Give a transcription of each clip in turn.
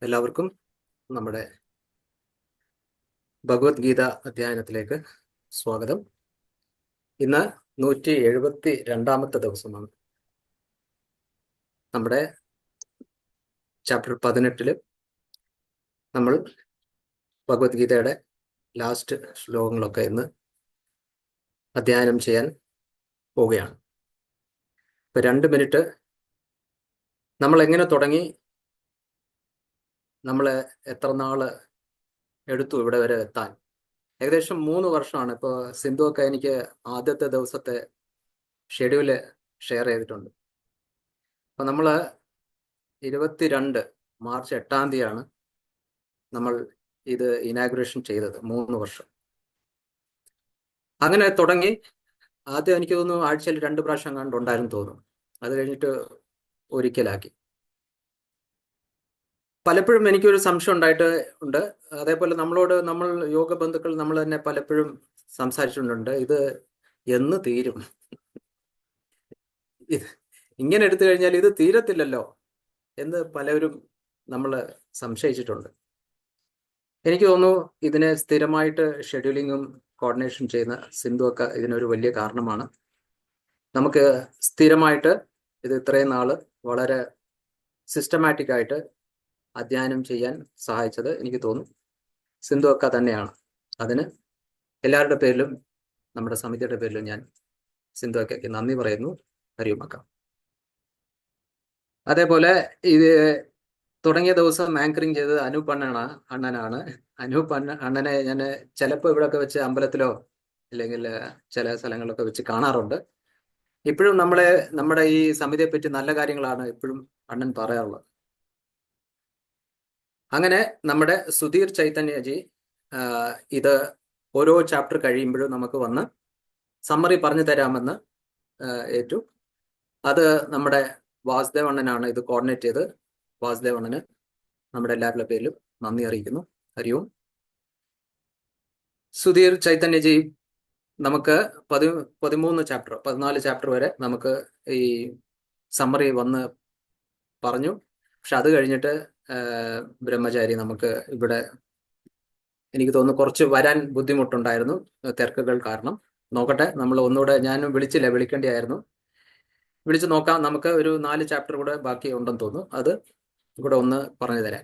എല്ലാവർക്കും നമ്മുടെ ഭഗവത്ഗീത അധ്യയനത്തിലേക്ക് സ്വാഗതം. ഇന്ന് 172 ദിവസമാണ്. നമ്മുടെ ചാപ്റ്റർ 18 നമ്മൾ ഭഗവത്ഗീതയുടെ ലാസ്റ്റ് ശ്ലോകങ്ങളൊക്കെ ഇന്ന് അധ്യയനം ചെയ്യാൻ പോവുകയാണ്. ഇപ്പൊ 2 മിനിറ്റ് നമ്മൾ എങ്ങനെ തുടങ്ങി, നമ്മൾ എത്ര നാള് എടുത്തു ഇവിടെ വരെ എത്താൻ? ഏകദേശം 3 വർഷമാണ്. ഇപ്പോൾ സിന്ധു ഒക്കെ എനിക്ക് ആദ്യത്തെ ദിവസത്തെ ഷെഡ്യൂള് ഷെയർ ചെയ്തിട്ടുണ്ട്. അപ്പൊ നമ്മൾ 22 മാർച്ച് 8 തീയതിയാണ് നമ്മൾ ഇത് ഇനാഗുറേഷൻ ചെയ്തത്. 3 വർഷം അങ്ങനെ തുടങ്ങി. ആദ്യം എനിക്ക് തോന്നുന്നു ആഴ്ചയിൽ 2 പ്രാവശ്യം കണ്ടുണ്ടായിരുന്നു തോന്നുന്നു. അത് കഴിഞ്ഞിട്ട് ഒരിക്കലാക്കി. പലപ്പോഴും എനിക്കൊരു സംശയം ഉണ്ട്. അതേപോലെ നമ്മൾ യോഗ ബന്ധുക്കൾ നമ്മൾ തന്നെ പലപ്പോഴും സംസാരിച്ചിട്ടുണ്ട്, ഇത് എന്ന് തീരും? ഇങ്ങനെ എടുത്തു കഴിഞ്ഞാൽ ഇത് തീരത്തില്ലല്ലോ എന്ന് പലരും നമ്മൾ സംശയിച്ചിട്ടുണ്ട്. എനിക്ക് തോന്നുന്നു ഇതിനെ സ്ഥിരമായിട്ട് ഷെഡ്യൂളിങ്ങും കോർഡിനേഷൻ ചെയ്യുന്ന സിന്ധു ഒക്കെ ഇതിനൊരു വലിയ കാരണമാണ്. നമുക്ക് സ്ഥിരമായിട്ട് ഇത് ഇത്രയും നാള് വളരെ സിസ്റ്റമാറ്റിക് ആയിട്ട് അധ്യയനം ചെയ്യാൻ സഹായിച്ചത് എനിക്ക് തോന്നുന്നു സിന്ധു ഒക്കെ തന്നെയാണ്. അതിന് എല്ലാവരുടെ പേരിലും നമ്മുടെ സമിതിയുടെ പേരിലും ഞാൻ സിന്ധു ഒക്കെ നന്ദി പറയുന്നു. ഹരിയുമക്ക. അതേപോലെ ഇത് തുടങ്ങിയ ദിവസം ആങ്കറിങ് ചെയ്തത് അനൂപ് അണ്ണനാണ്. അനൂപ് അണ്ണനെ ഞാൻ ചിലപ്പോൾ ഇവിടെയൊക്കെ വെച്ച് അമ്പലത്തിലോ അല്ലെങ്കിൽ ചില സ്ഥലങ്ങളിലൊക്കെ വെച്ച് കാണാറുണ്ട്. ഇപ്പോഴും നമ്മുടെ ഈ സമിതിയെ പറ്റി നല്ല കാര്യങ്ങളാണ് ഇപ്പോഴും അണ്ണൻ പറയാറുള്ളത്. അങ്ങനെ നമ്മുടെ സുധീർ ചൈതന്യജി ഇത് ഓരോ ചാപ്റ്റർ കഴിയുമ്പോഴും നമുക്ക് വന്ന് സമ്മറി പറഞ്ഞു തരാമെന്ന് ഏറ്റു. അത് നമ്മുടെ വാസുദേവ് അണ്ണനാണ് ഇത് കോർഡിനേറ്റ് ചെയ്ത്. വാസുദേവ് അണ്ണന് നമ്മുടെ എല്ലാവരുടെ പേരിലും നന്ദി അറിയിക്കുന്നു. ഹരിയും. സുധീർ ചൈതന്യജി നമുക്ക് 14 ചാപ്റ്റർ വരെ നമുക്ക് ഈ സമ്മറി വന്ന് പറഞ്ഞു. പക്ഷെ അത് കഴിഞ്ഞിട്ട് ബ്രഹ്മചാരി നമുക്ക് ഇവിടെ എനിക്ക് തോന്നുന്നു കുറച്ച് വരാൻ ബുദ്ധിമുട്ടുണ്ടായിരുന്നു, തിരക്കുകൾ കാരണം. നോക്കട്ടെ, നമ്മൾ ഒന്നുകൂടെ ഞാൻ വിളിക്കേണ്ടിയായിരുന്നു. വിളിച്ചു നോക്കാം. നമുക്ക് ഒരു 4 ചാപ്റ്റർ കൂടെ ബാക്കി ഉണ്ടെന്ന് തോന്നുന്നു, അത് കൂടെ ഒന്ന് പറഞ്ഞു തരാൻ.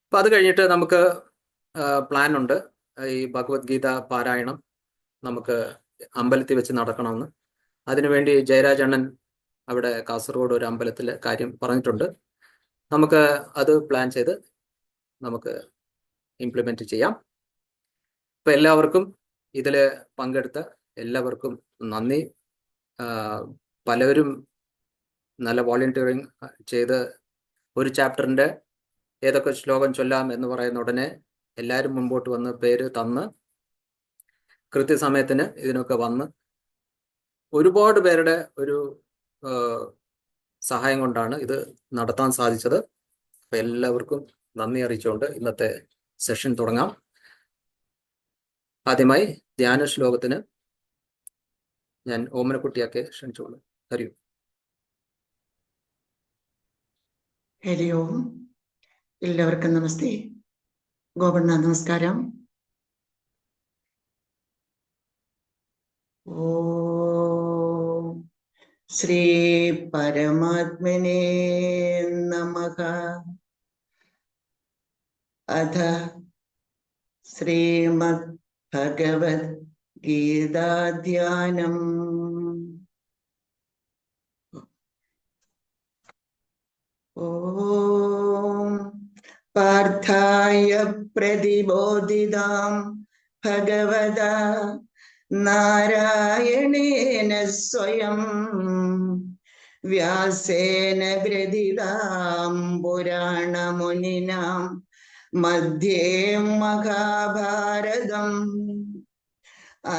അപ്പൊ അത് കഴിഞ്ഞിട്ട് നമുക്ക് പ്ലാൻ ഉണ്ട്. ഈ ഭഗവത്ഗീത പാരായണം നമുക്ക് അമ്പലത്തിൽ വെച്ച് നടക്കണമെന്ന്. അതിനുവേണ്ടി ജയരാജ് അണ്ണൻ അവിടെ കാസർഗോഡ് ഒരു അമ്പലത്തിൽ കാര്യം പറഞ്ഞിട്ടുണ്ട്. നമുക്ക് അത് പ്ലാൻ ചെയ്ത് നമുക്ക് ഇംപ്ലിമെന്റ് ചെയ്യാം. ഇപ്പൊ എല്ലാവർക്കും ഇതിൽ പങ്കെടുത്ത എല്ലാവർക്കും നന്ദി. പലരും നല്ല വോളണ്ടിയറിങ് ചെയ്ത് ഒരു ചാപ്റ്ററിന്റെ ഏതൊക്കെ ശ്ലോകം ചൊല്ലാം എന്ന് പറയുന്ന ഉടനെ എല്ലാവരും മുമ്പോട്ട് വന്ന് പേര് തന്ന് കൃത്യസമയത്തിന് ഇതിനൊക്കെ വന്ന് ഒരുപാട് പേരുടെ ഒരു സഹായം കൊണ്ടാണ് ഇത് നടത്താൻ സാധിച്ചത്. അപ്പൊ എല്ലാവർക്കും നന്ദി അറിയിച്ചുകൊണ്ട് ഇന്നത്തെ സെഷൻ തുടങ്ങാം. ആദ്യമായി ധ്യാന ശ്ലോകത്തിന് ഞാൻ ഓമനക്കുട്ടിയാക്കെ ക്ഷണിച്ചോളൂ. ഹരി ഓം. ഹരി ഓം. എല്ലാവർക്കും നമസ്തേ. ഗോപണ്ണ നമസ്കാരം. ഓം ശ്രീ പരമാത്മനേ നമഃ. അഥ ശ്രീമദ് ഭഗവത് ഗീതാധ്യാനം. ഓം പാർത്ഥായ പ്രതിബോധിതാം ഭഗവതാ നാരായണേന സ്വയം വ്യാസേന ഗ്രഥിതാം പുരാണമുനിനാം മധ്യേ മഹാഭാരതം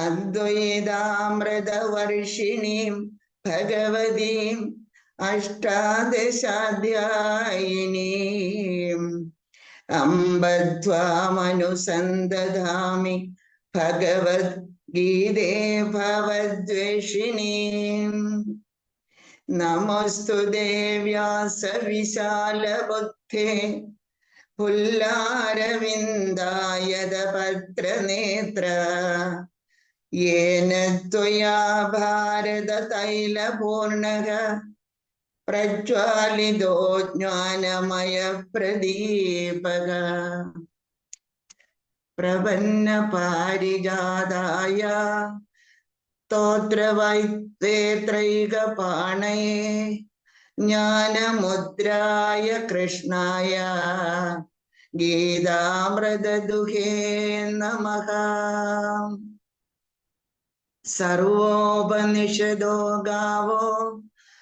അദ്വൈതാമൃതവർഷിണീം ഭഗവതീം അഷ്ടാദശാധ്യായിനീം അമ്പധ്വാമനുസന്ദധാമി ഭഗവദ്ഗീതേ ഭവദ്വേഷിണീം നമോസ്തുതേ വ്യാസവിശാലബുദ്ധേ പുല്ലാരവിന്ദായതപത്രനേത്ര യേന ത്വയാ ഭാരതതൈലപൂർണഃ പ്രജ്വാലിതോ ജ്ഞാനമയപ്രദീപക പ്രപന്നപാരിജാതായ സ്തോത്രവൈത്രൈകപാണയേ ജ്ഞാനമുദ്രായ കൃഷ്ണായ ഗീതാമൃതദുഹേ നമഃ. സർവോപനിഷദോ ഗാവോ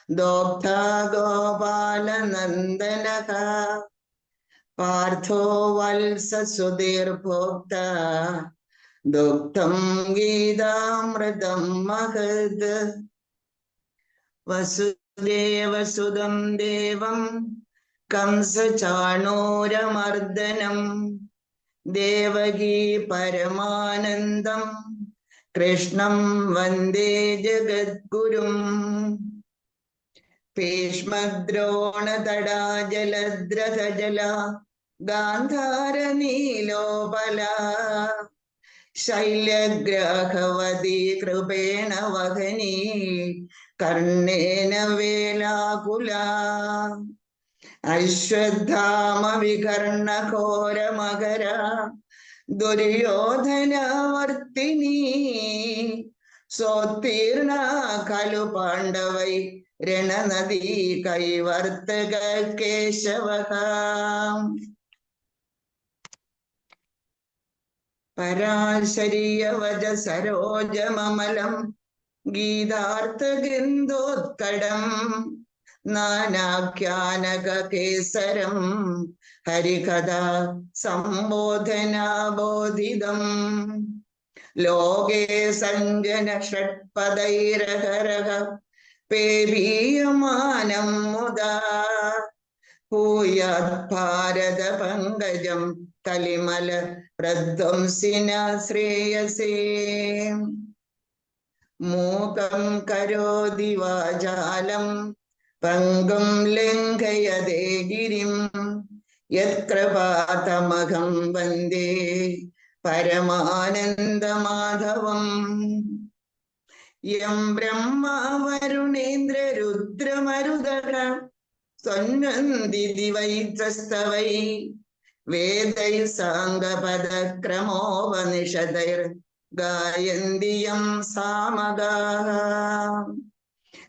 ദോഗ്ധാ ഗോപാലനന്ദനഃ പാർത്ഥോ വത്സസുധീർഭോക്ത ദുഗ്ധം ഗീതാമൃതം മഹദ്. വസുദേവസുതം ദേവം കംസചാണൂരമർദ്ദനം ദേവകീ പരമാനന്ദം കൃഷ്ണം വന്ദേ ജഗദ്ഗുരും. ഭീഷ്മദ്രോണതടാ ജലദ്രഥജല ഗാന്ധാരനീലോപല ശൈലഗ്രാഹവതി കൃപേണ വഹനീ കർണേന വേലാകുല. അശ്വത്ഥാമ വികർണഘോരമകര ദുര്യോധനവർത്തിനി സോത്തീർണ ഖലു പാണ്ഡവൈ രണനദീ കൈവർത്തക കേശവഃ. പരാശരീയവച സരോജമമലം ഗീതാർത്ഥഗന്ധോത്കടം നാനാഖ്യാനകേസരം ഹരികഥാ സംബോധനാബോധിതം. ലോകേ സഞ്ജന ഷട്പദൈരഹരഃ പേബീയമാനം മുദാ ഭൂയാത് ഭാരത പങ്കജം കലിമല പ്രധ്വംസിന ശ്രേയസേ. മൂകം കരോതി വാചാലം പങ്കും ലംഘയതേ ഗിരിം യത്കൃപാതമഹം വന്ദേ പരമാനന്ദമാധവം. യം ബ്രഹ്മാ വരുണേന്ദ്ര രുദ്രമരുതഃ സ്വന്വന്തി ദിവൈത്രസ്തവൈ വേദൈ സാംഗപദക്രമോപനിഷദൈർ ഗായന്തി യം സാമഗാഃ.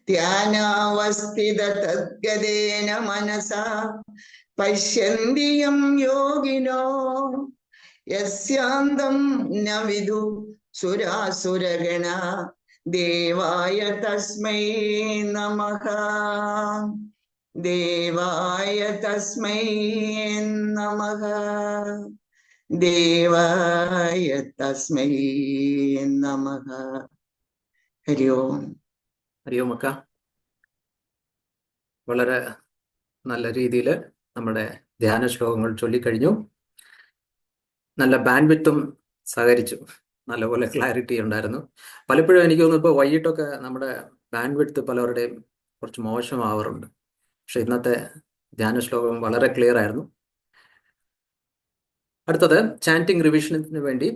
ധ്യാനാവസ്ഥിത തദ്ഗതേന മനസാ പശ്യന്തി യം യോഗിനോ യസ്യാന്തം ന വിദു സുരാസുരഗണ ദേവായ തസ്മൈ നമഃ. ദേവായ തസ്മൈ നമഃ. ദേവായ തസ്മൈ നമഃ. ഹരി ഓം. ഹരിയോം അക്ക. വളരെ നല്ല രീതിയിൽ നമ്മുടെ ധ്യാന ശ്ലോകങ്ങൾ ചൊല്ലിക്കഴിഞ്ഞു. നല്ല ബാൻഡ്വിഡ്ത്തും സഹകരിച്ചു. നല്ലപോലെ ക്ലാരിറ്റി ഉണ്ടായിരുന്നു. പലപ്പോഴും എനിക്ക് തോന്നുന്നു ഇപ്പോൾ വൈകിട്ടൊക്കെ നമ്മുടെ ബാൻഡ്വിഡ്ത്ത് പലരുടെയും കുറച്ച് മോശമാവാറുണ്ട്. പക്ഷെ ഇന്നത്തെ ധ്യാന ശ്ലോകം വളരെ ക്ലിയർ ആയിരുന്നു. അടുത്തത് ചാൻറ്റിങ് റിവിഷനത്തിന് വേണ്ടി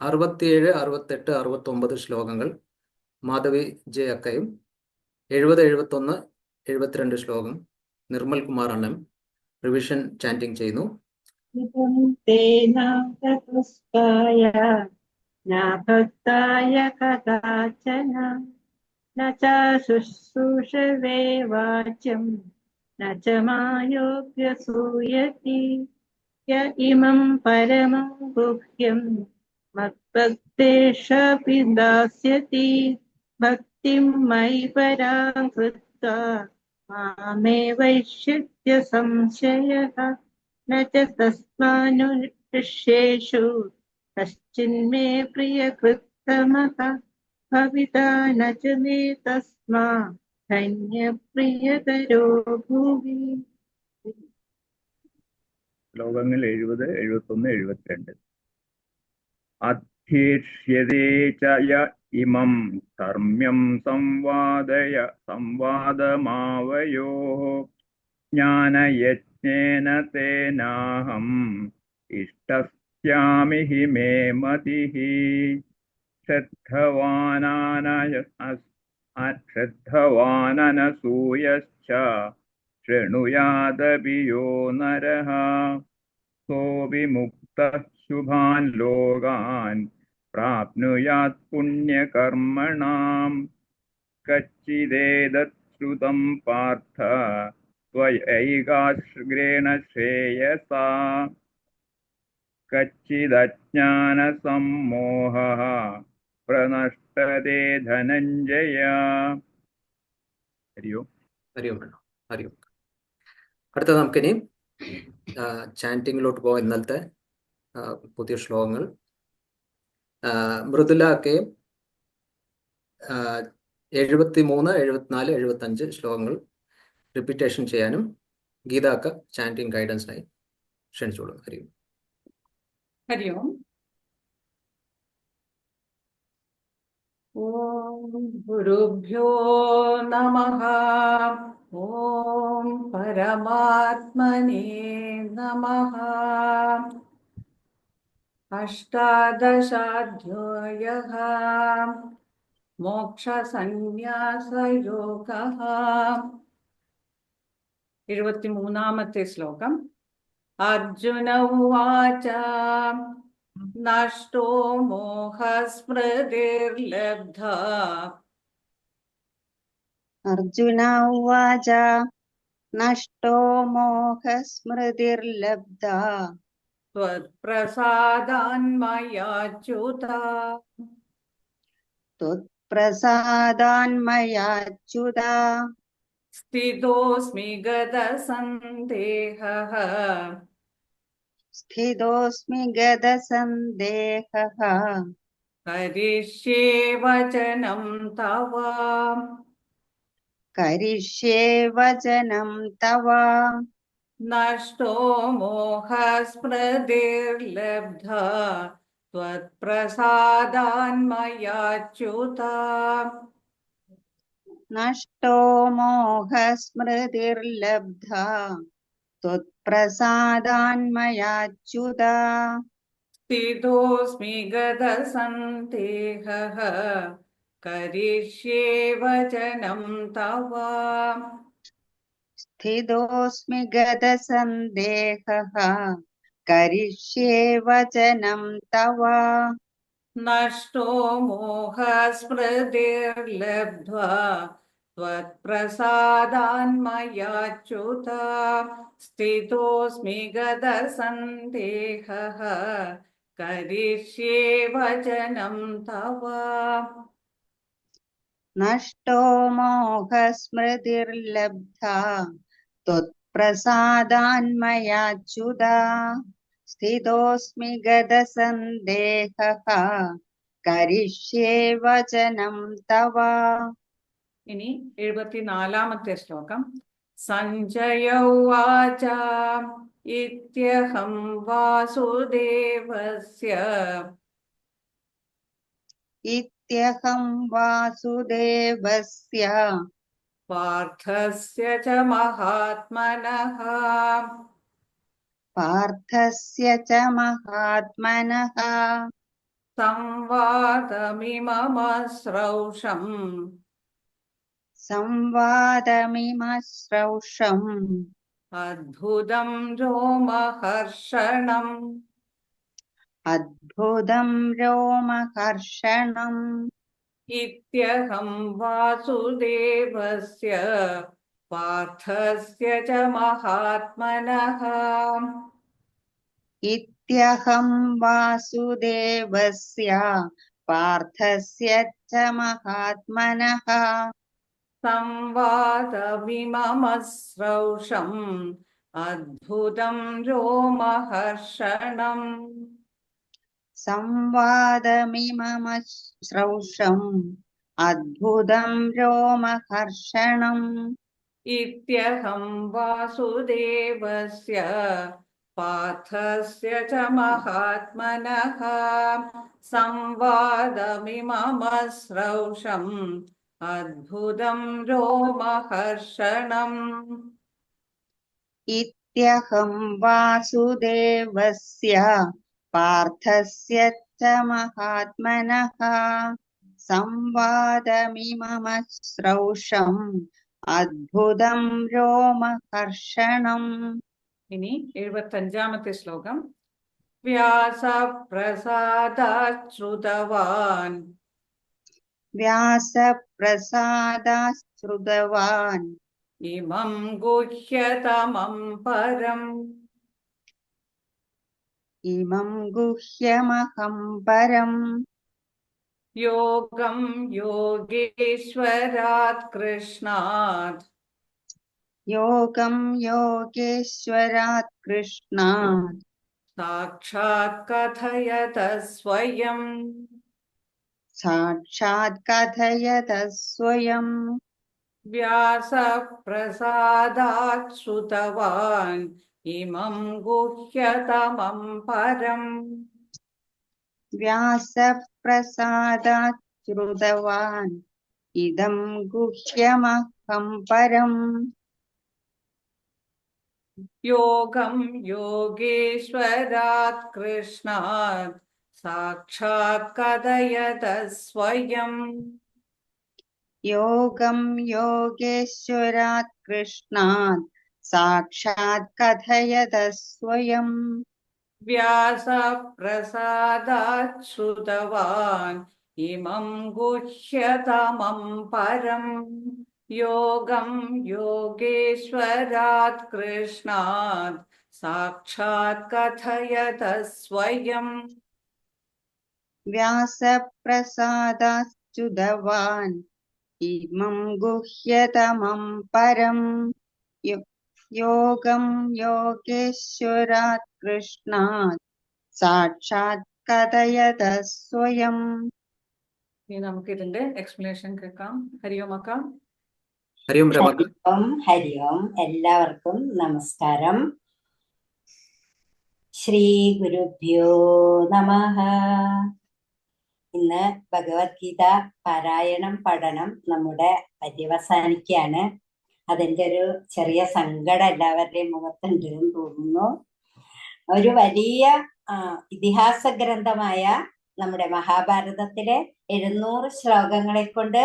67, 68, 69 ശ്ലോകങ്ങൾ മാധവി ജെ അക്കയും 70, 71, 72 ശ്ലോകം നിർമ്മൽ കുമാർ അണ്ണൻ റിവിഷൻ ചാൻറ്റിങ് ചെയ്യുന്നു. ഭക്തായ കഥാചന ന ച ശുശ്രൂഷവേ വാച്യം ന ച മായോഗ്യസൂയതി യ ഇമം പരമം ഗുഹ്യം മദ്ഭക്തേഷാപി ദാസ്യതി ഭക്തിം മയി പരാം കൃത്വാ മാമേ വൈശ്യത്യ സംശയഃ ന ച തസ്മാനുഷ്യേഷു കശ്ചിന്മേ പ്രിയകൃത്തമഃ ഭവിതാ ന ച മേ തസ്മാ ധന്യപ്രിയതരോ ഭുവി. ശ്ലോകങ്ങൾ 70, 71, 72. അധ്യേഷ്യതേ ച യ ഇമം ധർമ്മ്യം സംവാദമാവയോः ജ്ഞാനയജ്ഞേന തേനാഹം ഇഷ്ടസ്യാമി ഹി മേ മതിഃ ശ്രദ്ധവാനനസൂയശ്ച ശൃണുയാദപി യോ നരഃ സോ വിമുക്തഃ ശുഭാൻ ലോകാൻ പ്രാപ്നുയാത് പുണ്യകർമ്മണാം കച്ചിദേതത് ശ്രുതം പാർത്ഥ ത്വയൈകാഗ്രേണ ശ്രേയസാ കച്ചിദജ്ഞാനസമ്മോഹഃ പ്രനഷ്ടതേ ധനഞ്ജയ. ഹരി ഓം. ഹരി ഓം വേണം. ഹരി ഓം. അടുത്ത നമുക്കിനി ചാൻറ്റിങ്ങിലോട്ട് പോകാം. ഇന്നലത്തെ പുതിയ ശ്ലോകങ്ങൾ മൃദുല കെ 73, 74, 75 ശ്ലോകങ്ങൾ റിപ്പീറ്റേഷൻ ചെയ്യാനും ഗീതാക്ക ചാൻറ്റിങ് ഗൈഡൻസിനായി ക്ഷണിച്ചോളൂ. ഹരി ഓം. ഹരി ഓം. ഓം ഗുരുഭ്യോ നമഃ. ഓം പരമാത്മനേ നമഃ. അഷ്ടാദശാധ്യായഃ മോക്ഷസന്ന്യാസയോഗഃ. 73-ാമത്തെ ശ്ലോകം. അർജുന ഉവാച നഷ്ടോ മോഹസ്മൃതിർലബ്ധാ. അർജുന ഉവാച നഷ്ടോ മോഹസ്മൃതിർലബ്ധാ ത്വത്പ്രസാദാന്മയാച്യുത. ത്വത്പ്രസാദാന്മയാച്യുത സ്ഥിതോസ്മി ഗതസന്ദേഹഃ. സ്ഥിതോസ്മി ഗതസന്ദേഹഃ. കരിഷ്യേ വചനം തവ. കരിഷ്യേ വചനം തവ. നഷ്ടോ മോഹസ്മൃതിർലബ്ധാ ത്വത്പ്രസാദാന്മയാച്യുത. നഷ്ടോ മോഹസ്മൃതിർലബ്ധാ ത്വത്പ്രസാദാന്മയാച്യുത. സ്ഥിതോസ്മി ഗതസന്ദേഹഃ. കരിഷ്യേ വചനം തവ. സ്ഥിതോസ്മി ഗതസന്ദേഹഃ. കരിഷ്യേ വചനം തവ. നഷ്ടോ മോഹസ്മൃതിർലബ്ധ്വാ ത്വത്പ്രസാദാന്മയാച്യുത. സ്ഥിതോസ്മി ഗതസന്ദേഹഃ. കരിഷ്യേ വചനം തവ. നഷ്ടോ മോഹസ്മൃതിർലബ്ധാ ത്വത്പ്രസാദാന്മയാച്യുത. സ്ഥിതോസ്മി ഗതസന്ദേഹഃ. കരിഷ്യേ വചനം തവ. ഇനി 74-ാമത്തെ ശ്ലോകം. സഞ്ജയ ഉവാച ഇത്യഹം വാസുദേവസ്യ. ഇത്യഹം വാസുദേവസ്യ പാർത്ഥസ്യ ച മഹാത്മനഃ. പാർത്ഥസ്യ ച മഹാത്മനഃ. സംവാദമിമമശ്രൗഷം. സംവാദമിമശ്രൗഷം. അദ്ഭുതം രോമഹർഷണം. അദ്ഭുതം രോമഹർഷണം. ഇത്യഹം വാസുദേവസ്യ പാർത്ഥസ്യ ച മഹാത്മനഃ. ഇത്യഹം വാസുദേവസ്യ പാർത്ഥസ്യ ച മഹാത്മനഃ. സംവാദമിമമശ്രൗഷം. അദ്ഭുതം രോമഹർഷണം. സംവാദമിമമശ്രൗഷം. അദ്ഭുതം രോമഹർഷണം. ഇത്യഹം വാസുദേവസ്യ पार्थस्य च महात्मनः संवादमिमम श्रौषम् अद्भुतं रोमहर्षणम् इत्यहं वासुदेवस्य पार्थस्य च महात्मनः संवादमिमम श्रौषम् अद्भुतं रोमहर्षणम् ഇനി 75ാമത്തെ ശ്ലോകം. വ്യാസപ്രസാദാശ്രുതവാൻ व्यासप्रसादाश्रुतवान् ഇമം ഗുഹ്യതമം പരം इमं गुह्यमहं परम् യോഗം യോഗേശ്വരാത് കൃഷ്ണാത് योगं योगेश्वरात् कृष्णात् സാക്ഷാത് കഥയത സ്വയം साक्षात् कथयत स्वयं വ്യാസപ്രസാദാത് ശ്രുതവാൻ ഇമം ഗുഹ്യതമം പരം व्यासप्रसादात् श्रुतवान् इदं गुह्यमहं परम् യോഗം യോഗേശ്വരാത് കൃഷ്ണാത് സാക്ഷാത് കഥയത സ്വയം योगं योगेश्वरात् कृष्णात् साक्षात् कथयत स्वयं വ്യാസപ്രസാദാത് ശ്രുതവാൻ ഇമം ഗുഹ്യതമം പരം യോഗം യോഗേശ്വരാത് കൃഷ്ണാത് സാക്ഷാത് കഥയത സ്വയം व्यासप्रसादाच्युतवान् इमं गुह्यतमं परम् योगं योगेश्वरात् कृष्णात् साक्षात् कथयत स्वयं ഇനി നമുക്ക് ഇതിന്റെ എക്സ്പ്ലനേഷൻ കേൾക്കാം. ഹരിയോം അക്ക. ഹരിയും രമക്ക. ഹരി ഓം. എല്ലാവർക്കും നമസ്കാരം. ശ്രീ ഗുരുഭ്യോ നമഃ. ഇന്ന് ഭഗവത്ഗീത പാരായണം പഠനം നമ്മുടെ പര്യവസാനിക്കുകയാണ്. അതിൻ്റെ ഒരു ചെറിയ സങ്കടം എല്ലാവരുടെയും മുഖത്തുണ്ട് എന്ന് തോന്നുന്നു. ഒരു വലിയ ഇതിഹാസ ഗ്രന്ഥമായ നമ്മുടെ മഹാഭാരതത്തിലെ 700 ശ്ലോകങ്ങളെ കൊണ്ട്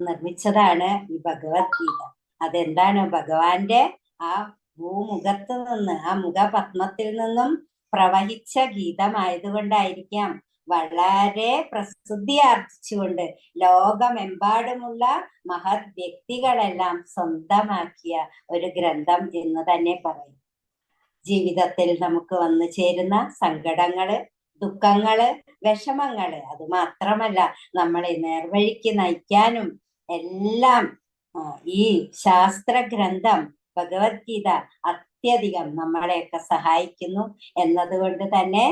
നിർമ്മിച്ചതാണ് ഈ ഭഗവത്ഗീത. അതെന്താണ്? ഭഗവാന്റെ ആ ഭൂമുഖത്ത് നിന്ന്, ആ മുഖപത്മത്തിൽ നിന്നും പ്രവഹിച്ച ഗീതമായതുകൊണ്ടായിരിക്കാം വളരെ പ്രസിദ്ധി ആർജിച്ചുകൊണ്ട് ലോകമെമ്പാടുമുള്ള മഹത് വ്യക്തികളെല്ലാം സ്വന്തമാക്കിയ ഒരു ഗ്രന്ഥം എന്ന് തന്നെ പറയും. ജീവിതത്തിൽ നമുക്ക് വന്നു ചേരുന്ന സങ്കടങ്ങള്, ദുഃഖങ്ങള്, വിഷമങ്ങള്, അത് മാത്രമല്ല നമ്മളെ നേർവഴിക്ക് നയിക്കാനും എല്ലാം ഈ ശാസ്ത്ര ഗ്രന്ഥം ഭഗവത്ഗീത അത്യധികം നമ്മളെയൊക്കെ സഹായിക്കുന്നു. എന്നതുകൊണ്ട് തന്നെ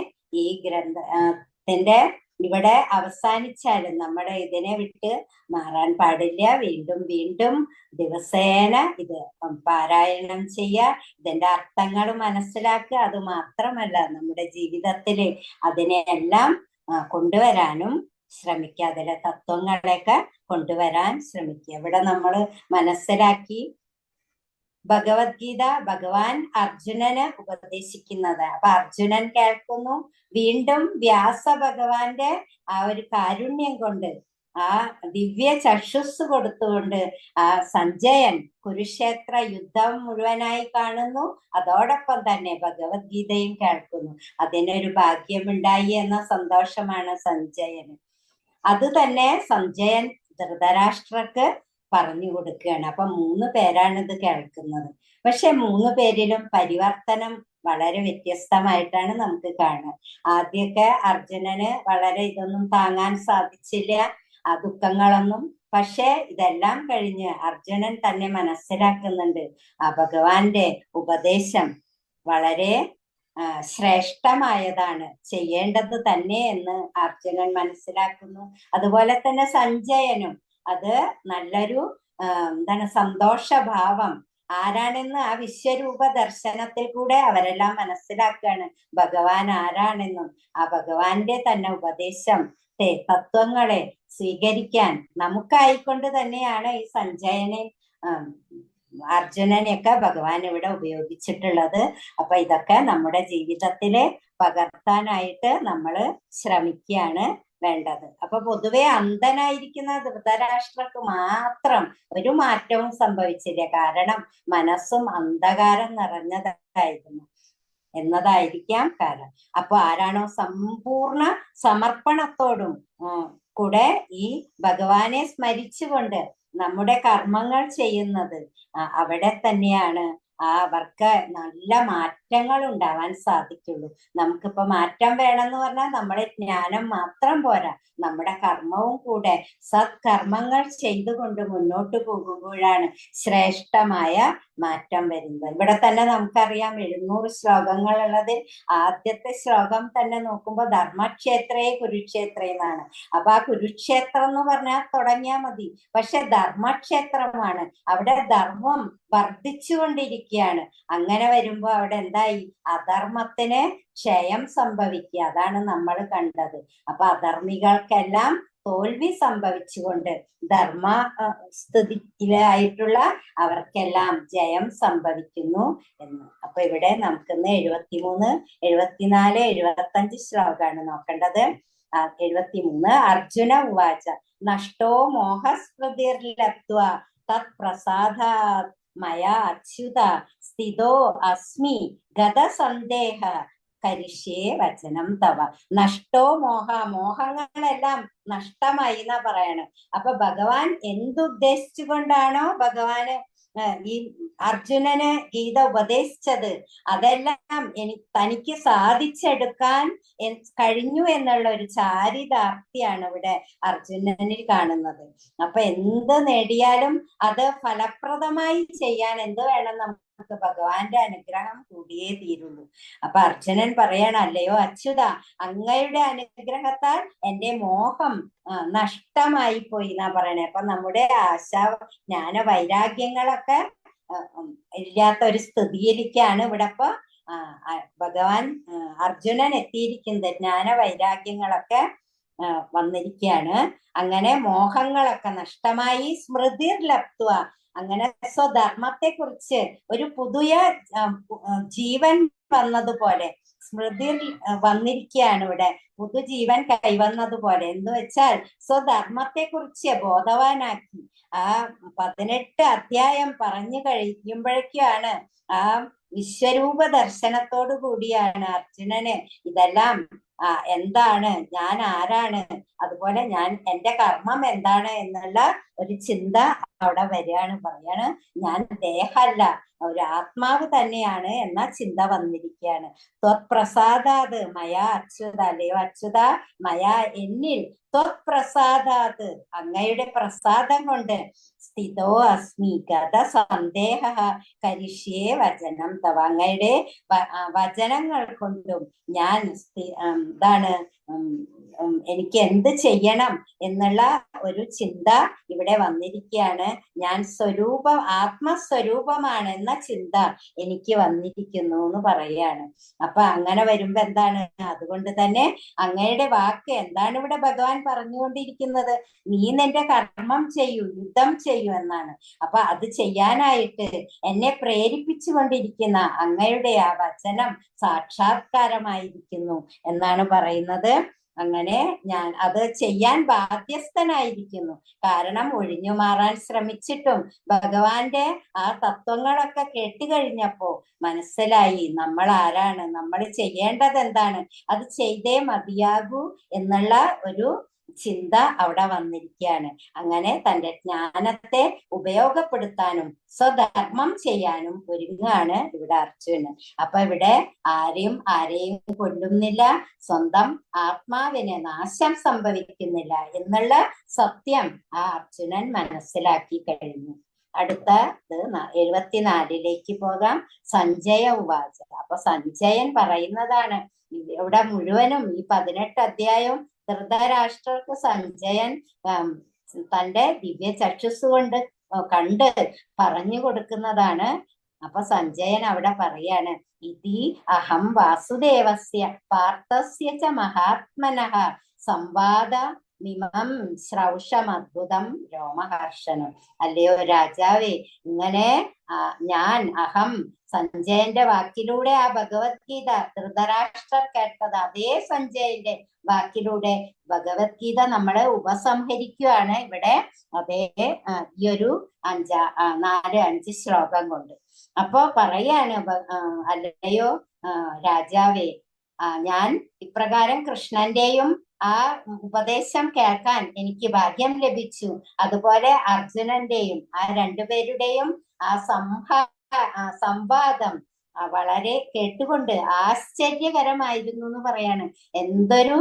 ഈ ഗ്രന്ഥത്തിന്റെ ഇവിടെ അവസാനിച്ചാലും നമ്മുടെ ഇതിനെ വിട്ട് മാറാൻ പാടില്ല. വീണ്ടും വീണ്ടും ദിവസേന ഇത് പാരായണം ചെയ്യുക, ഇതിന്റെ അർത്ഥങ്ങൾ മനസ്സിലാക്കുക. അത് മാത്രമല്ല നമ്മുടെ ജീവിതത്തിൽ അതിനെല്ലാം കൊണ്ടുവരാനും ശ്രമിക്കുക. അതിലെ തത്വങ്ങളെയൊക്കെ കൊണ്ടുവരാൻ ശ്രമിക്കുക. ഇവിടെ നമ്മൾ മനസ്സിലാക്കി ഭഗവത്ഗീത ഭഗവാൻ അർജുനന് ഉപദേശിക്കുന്നത്. അപ്പൊ അർജുനൻ കേൾക്കുന്നു. വീണ്ടും വ്യാസ ഭഗവാന്റെ ആ ഒരു കാരുണ്യം കൊണ്ട്, ആ ദിവ്യ ചക്ഷുസ് കൊടുത്തുകൊണ്ട് ആ സഞ്ജയൻ കുരുക്ഷേത്ര യുദ്ധം മുഴുവനായി കാണുന്നു. അതോടൊപ്പം തന്നെ ഭഗവത്ഗീതയും കേൾക്കുന്നു. അതിനൊരു ഭാഗ്യമുണ്ടായി എന്ന സന്തോഷമാണ് സഞ്ജയന്. അത് തന്നെ സഞ്ജയൻ ധൃതരാഷ്ട്രക്ക് പറഞ്ഞു കൊടുക്കുകയാണ്. അപ്പൊ 3 പേരാണ് ഇത് കേൾക്കുന്നത്. പക്ഷെ 3 പേരിലും പരിവർത്തനം വളരെ വ്യത്യസ്തമായിട്ടാണ് നമുക്ക് കാണുക. ആദ്യമൊക്കെ അർജുനന് വളരെ ഇതൊന്നും താങ്ങാൻ സാധിച്ചില്ല, ആ ദുഃഖങ്ങളൊന്നും. പക്ഷെ ഇതെല്ലാം കഴിഞ്ഞ് അർജുനൻ തന്നെ മനസ്സിലാക്കുന്നുണ്ട് ആ ഭഗവാന്റെ ഉപദേശം വളരെ ശ്രേഷ്ഠമായതാണ്, ചെയ്യേണ്ടത് തന്നെ എന്ന് അർജുനൻ മനസ്സിലാക്കുന്നു. അതുപോലെ തന്നെ സഞ്ജയനും അത് നല്ലൊരു സന്തോഷഭാവം ആരാണെന്ന് ആ വിശ്വരൂപ ദർശനത്തിൽ കൂടെ അവരെല്ലാം മനസ്സിലാക്കുകയാണ് ഭഗവാൻ ആരാണെന്നും ആ ഭഗവാന്റെ തന്നെ ഉപദേശം തത്വങ്ങളെ സ്വീകരിക്കാൻ നമുക്കായിക്കൊണ്ട് തന്നെയാണ് ഈ സഞ്ജയനെ അർജുനനെയൊക്കെ ഭഗവാൻ ഇവിടെ ഉപയോഗിച്ചിട്ടുള്ളത്. അപ്പൊ ഇതൊക്കെ നമ്മുടെ ജീവിതത്തില് പകർത്താനായിട്ട് നമ്മൾ ശ്രമിക്കുകയാണ് വേണ്ടത്. അപ്പൊ പൊതുവെ അന്ധനായിരിക്കുന്ന ധൃതരാഷ്ട്രക്ക് മാത്രം ഒരു മാറ്റവും സംഭവിച്ചില്ല. കാരണം മനസ്സും അന്ധകാരം നിറഞ്ഞതായിരുന്നു എന്നതായിരിക്കാം കാരണം. അപ്പൊ ആരാണോ സമ്പൂർണ്ണ സമർപ്പണത്തോടും കൂടെ ഈ ഭഗവാനെ സ്മരിച്ചുകൊണ്ട് നമ്മുടെ കർമ്മങ്ങൾ ചെയ്യുന്നത് അവിടെ തന്നെയാണ് അവർക്ക് നല്ല മാറ്റങ്ങൾ ഉണ്ടാവാൻ സാധിക്കുള്ളൂ. നമുക്കിപ്പോ മാറ്റം വേണമെന്ന് പറഞ്ഞാൽ നമ്മുടെ ജ്ഞാനം മാത്രം പോരാ, നമ്മുടെ കർമ്മവും കൂടെ സത്കർമ്മങ്ങൾ ചെയ്തുകൊണ്ട് മുന്നോട്ട് പോകുമ്പോഴാണ് ശ്രേഷ്ഠമായ മാറ്റം വരുന്നത്. ഇവിടെ തന്നെ നമുക്കറിയാം 700 ശ്ലോകങ്ങളുള്ളതിൽ ആദ്യത്തെ ശ്ലോകം തന്നെ നോക്കുമ്പോൾ ധർമ്മക്ഷേത്രേ കുരുക്ഷേത്രേ എന്നാണ്. അപ്പൊ ആ കുരുക്ഷേത്രം എന്ന് പറഞ്ഞാൽ തുടങ്ങിയാൽ മതി, പക്ഷെ ധർമ്മക്ഷേത്രമാണ്. അവിടെ ധർമ്മം വർദ്ധിച്ചുകൊണ്ടിരിക്കുകയാണ്. അങ്ങനെ വരുമ്പോ അവിടെ എന്തായി? അധർമ്മത്തിന് ക്ഷയം സംഭവിക്കുക. അതാണ് നമ്മൾ കണ്ടത്. അപ്പൊ അധർമ്മികൾക്കെല്ലാം തോൽവി സംഭവിച്ചുകൊണ്ട് ധർമ്മ സ്ഥിതിയിലായിട്ടുള്ള അവർക്കെല്ലാം ജയം സംഭവിക്കുന്നു എന്ന്. അപ്പൊ ഇവിടെ നമുക്കിന്ന് 73, 74, 75 ശ്ലോകമാണ് നോക്കേണ്ടത്. 73 അർജുന ഉവാച നഷ്ടോ മോഹസ്മൃതിർലബ്ധ്വ തത് പ്രസാദാത് മയാ അച്യുത സ്ഥിതോ അസ്മി ഗതസന്ദേഹ കരിഷ്യേ വചനം തവ. നഷ്ടോ മോഹങ്ങളെല്ലാം നഷ്ടമായി എന്നാ പറയണ. അപ്പൊ ഭഗവാൻ എന്തുദ്ദേശിച്ചുകൊണ്ടാണോ ഭഗവാന് ഈ അർജുനന് ഗീത ഉപദേശിച്ചത് അതെല്ലാം തനിക്ക് സാധിച്ചെടുക്കാൻ കഴിഞ്ഞു എന്നുള്ള ഒരു ചാരിതാർത്ഥ്യാണ് ഇവിടെ അർജുനനിൽ കാണുന്നത്. അപ്പൊ എന്ത് നേടിയാലും അത് ഫലപ്രദമായി ചെയ്യാൻ എന്ത് വേണം? നമുക്ക് ഭഗവാന്റെ അനുഗ്രഹം കൂടിയേ തീരുള്ളൂ. അപ്പൊ അർജുനൻ പറയണം, അല്ലയോ അച്യുത, അങ്ങയുടെ അനുഗ്രഹത്താൽ എന്റെ മോഹം നഷ്ടമായി പോയി എന്നാ പറയണേ. അപ്പൊ നമ്മുടെ ആശ ജ്ഞാന വൈരാഗ്യങ്ങളൊക്കെ ഇല്ലാത്ത ഒരു സ്ഥിതിയിലേക്കാണ് ഇവിടെ ഇപ്പൊ ഭഗവാൻ അർജുനൻ എത്തിയിരിക്കുന്നത്. ജ്ഞാന വൈരാഗ്യങ്ങളൊക്കെ വന്നിരിക്കുകയാണ്. അങ്ങനെ മോഹങ്ങളൊക്കെ നഷ്ടമായി സ്മൃതിർ ലബ്ധ്വ, അങ്ങനെ സ്വധർമ്മത്തെ കുറിച്ച് ഒരു പുതിയ ജീവൻ വന്നതുപോലെ സ്മൃതി വന്നിരിക്കുകയാണ് ഇവിടെ, പുതുജീവൻ കൈവന്നതുപോലെ. എന്ന് വെച്ചാൽ സ്വധർമ്മത്തെ കുറിച്ച് ബോധവാനാക്കി. ആ 18 അധ്യായം പറഞ്ഞു കഴിയുമ്പോഴേക്കാണ് ആ വിശ്വരൂപ ദർശനത്തോടു കൂടിയാണ് അർജുനന് ഇതെല്ലാം എന്താണ്, ഞാൻ ആരാണ്, അതുപോലെ ഞാൻ എന്റെ കർമ്മം എന്താണ് എന്നുള്ള ഒരു ചിന്ത അവിടെ വരികയാണ്. പറയാണ് ഞാൻ ദേഹമല്ല, ഒരു ആത്മാവ് തന്നെയാണ് എന്ന ചിന്ത വന്നിരിക്കുകയാണ്. ത്വത്പ്രസാദാത് മയാ അച്യുത, അല്ലയോ അച്യുത, മയാ എന്നിൽ, ത്വത്പ്രസാദാത് അങ്ങയുടെ പ്രസാദം കൊണ്ട്, സ്ഥിതോ അസ്മി ഗത സന്ദേഹ കരിഷ്യേ വചനം തവ, അങ്ങയുടെ വചനങ്ങൾ കൊണ്ടും ഞാൻ എന്താണ് എനിക്ക് എന്ത് ചെയ്യണം എന്നുള്ള ഒരു ചിന്ത ഇവിടെ വന്നിരിക്കുകയാണ്. ഞാൻ ആത്മസ്വരൂപമാണ് എന്ന ചിന്ത എനിക്ക് വന്നിരിക്കുന്നു എന്ന് പറയാണ്. അപ്പൊ അങ്ങനെ വരുമ്പോ എന്താണ്? അതുകൊണ്ട് തന്നെ അങ്ങയുടെ വാക്ക് എന്താണ് ഇവിടെ ഭഗവാൻ പറഞ്ഞുകൊണ്ടിരിക്കുന്നത്? നീ നിന്റെ കർമ്മം ചെയ്യൂ, യുദ്ധം ചെയ്യൂ എന്നാണ്. അപ്പൊ അത് ചെയ്യാനായിട്ട് എന്നെ പ്രേരിപ്പിച്ചു കൊണ്ടിരിക്കുന്ന അങ്ങയുടെ ആ വചനം സാക്ഷാത്കാരമായിരിക്കുന്നു എന്നാണ് പറയുന്നത്. അങ്ങനെ ഞാൻ അത് ചെയ്യാൻ ബാധ്യസ്ഥനായിരിക്കുന്നു. കാരണം ഒഴിഞ്ഞു മാറാൻ ശ്രമിച്ചിട്ടും ഭഗവാന്റെ ആ തത്വങ്ങളൊക്കെ കേട്ടുകഴിഞ്ഞപ്പോ മനസ്സിലായി നമ്മൾ ആരാണ്, നമ്മൾ ചെയ്യേണ്ടത് എന്താണ്, അത് ചെയ്തേ മതിയാകൂ എന്നുള്ള ഒരു ചിന്ത അവിടെ വന്നിരിക്കുകയാണ്. അങ്ങനെ തന്റെ ജ്ഞാനത്തെ ഉപയോഗപ്പെടുത്താനും സ്വധർമ്മം ചെയ്യാനും ഒരുങ്ങാണ് ഇവിടെ അർജുനൻ. അപ്പൊ ഇവിടെ ആരെയും കൊല്ലുന്നില്ല, സ്വന്തം ആത്മാവിന് നാശം സംഭവിക്കുന്നില്ല എന്നുള്ള സത്യം ആ അർജുനൻ മനസ്സിലാക്കി കഴിഞ്ഞു. അടുത്ത 74 പോകാം. സഞ്ജയ ഉവാച. അപ്പൊ സഞ്ജയൻ പറയുന്നതാണ് ഇവിടെ മുഴുവനും ഈ 18 അധ്യായവും ധൃതരാഷ്ട്രർക്ക് സഞ്ജയൻ തന്റെ ദിവ്യ ചക്ഷുസ് കൊണ്ട് കണ്ട് പറഞ്ഞു കൊടുക്കുന്നതാണ്. അപ്പൊ സഞ്ജയൻ അവിടെ പറയാണ്, ഇതി അഹം വാസുദേവസ്യ പാർത്ഥസ്യ ച മഹാത്മനഃ സംവാദ മിമം ശ്രൗഷമദ്ഭുതം രോമഹർഷണം. അല്ലയോ രാജാവേ, ഇങ്ങനെ ഞാൻ അഹം സഞ്ജയന്റെ വാക്കിലൂടെ ആ ഭഗവത്ഗീത ധൃതരാഷ്ട്രർ കേട്ടത് അതേ സഞ്ജയന്റെ വാക്കിലൂടെ ഭഗവത്ഗീത നമ്മളെ ഉപസംഹരിക്കുകയാണ് ഇവിടെ അതേ ഈ ഒരു 4-5 ശ്ലോകം കൊണ്ട്. അപ്പോ പറയാണ്, അല്ലയോ രാജാവേ, ഞാൻ ഇപ്രകാരം കൃഷ്ണന്റെയും ആ ഉപദേശം കേൾക്കാൻ എനിക്ക് ഭാഗ്യം ലഭിച്ചു. അതുപോലെ അർജുനന്റെയും ആ രണ്ടുപേരുടെയും ആ സംവാദം വളരെ കേട്ടുകൊണ്ട് ആശ്ചര്യകരമായിരുന്നു എന്ന് പറയാണ്. എന്തൊരു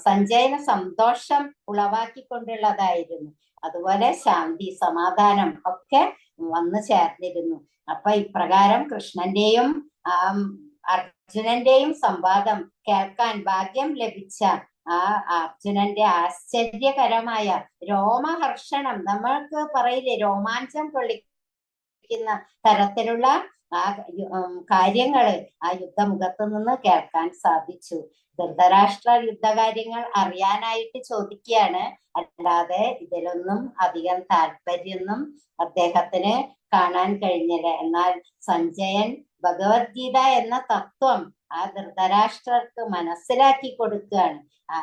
സഞ്ജയന സന്തോഷം ഉളവാക്കിക്കൊണ്ടുള്ളതായിരുന്നു. അതുപോലെ ശാന്തി, സമാധാനം ഒക്കെ വന്നു ചേർന്നിരുന്നു. അപ്പൊ ഇപ്രകാരം കൃഷ്ണന്റെയും അർജുനന്റെയും സംവാദം കേൾക്കാൻ ഭാഗ്യം ലഭിച്ച ആ അർജുനന്റെ ആശ്ചര്യകരമായ രോമഹർഷണം, നമ്മൾക്ക് പറയില്ലേ രോമാഞ്ചം കൊള്ളിക്കുന്ന തരത്തിലുള്ള ആ കാര്യങ്ങള് ആ യുദ്ധമുഖത്ത് നിന്ന് കേൾക്കാൻ സാധിച്ചു. ധൃതരാഷ്ട്ര യുദ്ധകാര്യങ്ങൾ അറിയാനായിട്ട് ചോദിക്കുകയാണ്, അല്ലാതെ ഇതിലൊന്നും അധികം താല്പര്യമൊന്നും അദ്ദേഹത്തിന് കാണാൻ കഴിഞ്ഞില്ല. എന്നാൽ സഞ്ജയൻ ഭഗവത്ഗീത എന്ന തത്വം ആ ധൃതരാഷ്ട്രർക്ക് മനസ്സിലാക്കി കൊടുക്കുകയാണ്.